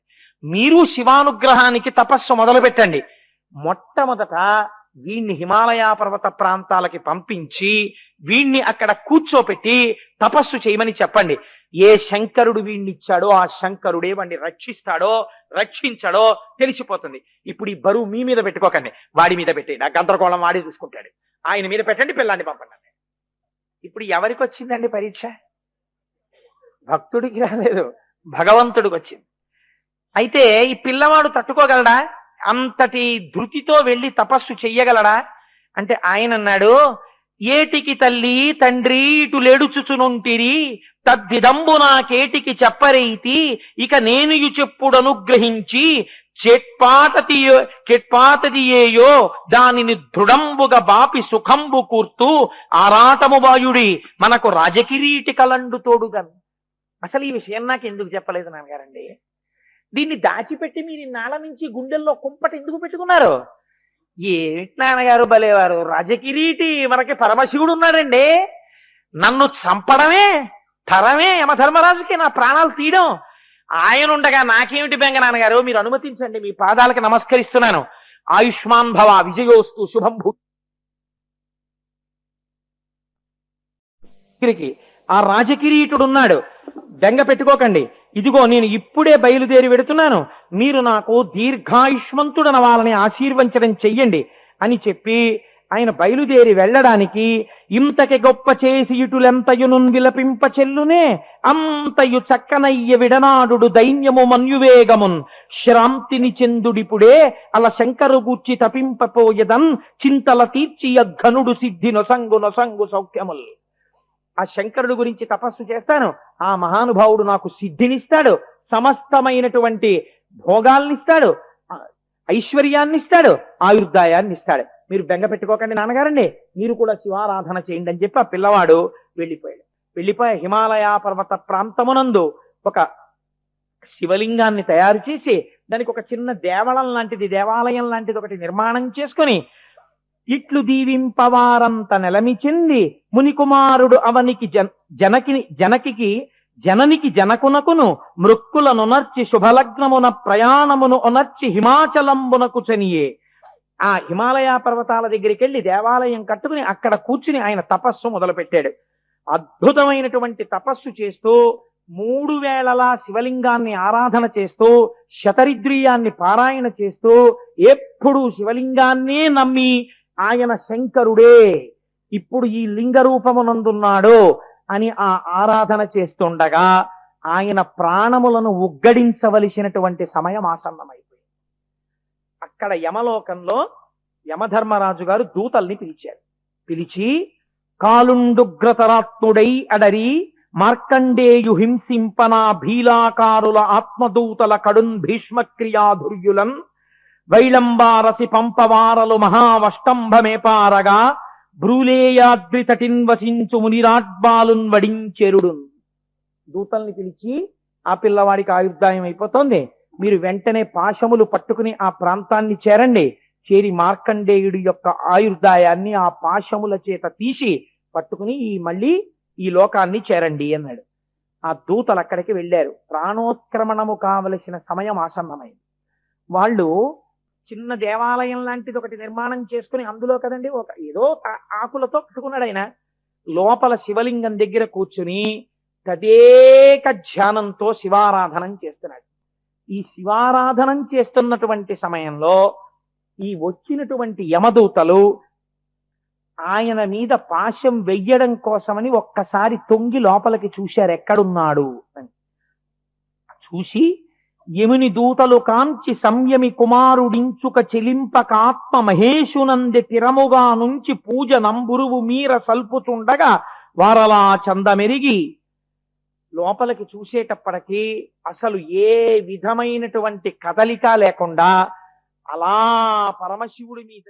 మీరు శివానుగ్రహానికి తపస్సు మొదలు పెట్టండి. మొట్టమొదట వీణ్ణి హిమాలయ పర్వత ప్రాంతాలకి పంపించి వీణ్ణి అక్కడ కూర్చోపెట్టి తపస్సు చేయమని చెప్పండి. ఏ శంకరుడు వీణ్ణిచ్చాడో ఆ శంకరుడే వాడిని రక్షిస్తాడో రక్షించాడో తెలిసిపోతుంది. ఇప్పుడు ఈ బరువు మీ మీద పెట్టుకోకండి, వాడి మీద పెట్టండి. ఆ గందరగోళం వాడి చూసుకుంటాడు. ఆయన మీద పెట్టండి, పిల్లాన్ని పంపండి. ఇప్పుడు ఎవరికి వచ్చిందండి పరీక్ష? భక్తుడికి రాలేదు, భగవంతుడికి వచ్చింది. అయితే ఈ పిల్లవాడు తట్టుకోగలడా? అంతటి ధృతితో వెళ్ళి తపస్సు చెయ్యగలడా అంటే ఆయన అన్నాడు, ఏటికి తల్లి తండ్రి ఇటు లేడుచుచునుంటిరి తద్విదంబు నాకేటికి చెప్పరైతి ఇక నేను చెప్పుడు అనుగ్రహించి చెట్పాతదియేయో దానిని దృఢంబుగా బాపి సుఖంబు కూర్తూ ఆరాటము బాయుడి మనకు రాజకిరీటి కలండు తోడుగన్. అసలు ఈ విషయం నాకు ఎందుకు చెప్పలేదు నాన్నగారండి? దీన్ని దాచిపెట్టి మీరు నాల నుంచి గుండెల్లో కుంపట ఎందుకు పెట్టుకున్నారు? ఏమిటి నాన్నగారు భలేవారు, రాజకిరీటి మనకి పరమశివుడు ఉన్నాడండి. నన్ను చంపడమే తరమే యమధర్మరాజుకి నా ప్రాణాలు తీయడం. ఆయన ఉండగా నాకేమిటి బెంగ నాన్నగారు? మీరు అనుమతించండి, మీ పాదాలకు నమస్కరిస్తున్నాను. ఆయుష్మాన్ భవ, విజయోస్తు, శుభం భూ. ఆ రాజకిరీటుడున్నాడు, బెంగ పెట్టుకోకండి. ఇదిగో నేను ఇప్పుడే బయలుదేరి వెడుతున్నాను, మీరు నాకు దీర్ఘాయుష్మంతుడనవాలని ఆశీర్వచనం చెయ్యండి అని చెప్పి ఆయన బయలుదేరి వెళ్ళడానికి ఇంతకి గొప్ప చేసి ఇటులెంతయును విలపింప చెల్లునే అంతయు చక్కనయ్య విడనాడు దైన్యము మన్యువేగమున్ శ్రాంతిని చెందుడిపుడే అల శంకరు గూర్చి తపింపపోయదన్ చింతల తీర్చి అఘనుడు సిద్ధి నొసంగు నొసంగు సౌఖ్యముల్. ఆ శంకరుడు గురించి తపస్సు చేస్తాను, ఆ మహానుభావుడు నాకు సిద్ధినిస్తాడు, సమస్తమైనటువంటి భోగాల్నిస్తాడు, ఐశ్వర్యాన్ని ఇస్తాడు, ఆయుర్దాయాన్ని ఇస్తాడు. మీరు బెంగ పెట్టుకోకండి నాన్నగారండి, మీరు కూడా శివారాధన చేయండి అని చెప్పి ఆ పిల్లవాడు వెళ్ళిపోయాడు. వెళ్ళిపోయి హిమాలయ పర్వత ప్రాంతమునందు ఒక శివలింగాన్ని తయారు చేసి దానికి ఒక చిన్న దేవళం లాంటిది, దేవాలయం లాంటిది ఒకటి నిర్మాణం చేసుకొని ఇట్లు దీవింపవారంత నెలమి చెంది మునికుమారుడు అవనికి జననికి జనకునకును మృక్కులనునర్చి శుభలగ్నమున ప్రయాణమును ఒనర్చి హిమాచలంబునకు చనియే. ఆ హిమాలయ పర్వతాల దగ్గరికి వెళ్ళి దేవాలయం కట్టుకుని అక్కడ కూర్చుని ఆయన తపస్సు మొదలుపెట్టాడు. అద్భుతమైనటువంటి తపస్సు చేస్తూ 3 వేళలా శివలింగాన్ని ఆరాధన చేస్తూ శతరిద్రియాన్ని పారాయణ చేస్తూ ఎప్పుడు శివలింగాన్నే నమ్మి ఆయన శంకరుడే ఇప్పుడు ఈ లింగ రూపమునందున్నాడు అని ఆ ఆరాధన చేస్తుండగా ఆయన ప్రాణములను ఉగ్గడించవలసినటువంటి సమయం ఆసన్నమైపోయింది. అక్కడ యమలోకంలో యమధర్మరాజు గారు దూతల్ని పిలిచారు. పిలిచి కాలుండుగ్రతరాత్ముడై అడరి మార్కండేయు హింసింపనా భీలాకారుల ఆత్మదూతల కడున్ భీష్మక్రియాధుర్యులం వైళంబారసి పంపవారలు మహావష్టంభమేపారగా బ్రూలేయాద్రి తటిన్ వసించు మునిరాడ్బాలున్ వడించెరుడు. దూతల్ని పిలిచి ఆ పిల్లవాడికి ఆయుర్దాయం అయిపోతుంది, మీరు వెంటనే పాశములు పట్టుకుని ఆ ప్రాంతాన్ని చేరండి, చేరి మార్కండేయుడి యొక్క ఆయుర్దాయాన్ని ఆ పాశముల చేత తీసి పట్టుకుని మళ్ళీ ఈ లోకాన్ని చేరండి అన్నాడు. ఆ దూతలు అక్కడికి వెళ్ళారు. ప్రాణోత్క్రమణము కావలసిన సమయం ఆసన్నమైంది. వాళ్ళు చిన్న దేవాలయం లాంటిది ఒకటి నిర్మాణం చేసుకుని అందులో కదండి ఒక ఏదో ఆకులతో కట్టుకున్నాడు ఆయన. లోపల శివలింగం దగ్గర కూర్చుని తదేక ధ్యానంతో శివారాధనం చేస్తున్నాడు. ఈ శివారాధనం చేస్తున్నటువంటి సమయంలో ఈ వచ్చినటువంటి యమదూతలు ఆయన మీద పాశం వెయ్యడం కోసమని ఒక్కసారి తొంగి లోపలికి చూశారు ఎక్కడున్నాడు అని. చూసి యముని దూతలు కాంచి సంయమి కుమారుడించుక చెలింపకాత్మ మహేశునంది తిరముగా నుంచి పూజ నంబురువు మీర సల్పుతుండగా వారలా చందమెరిగి లోపలికి చూసేటప్పటికీ అసలు ఏ విధమైనటువంటి కదలిక లేకుండా అలా పరమశివుడి మీద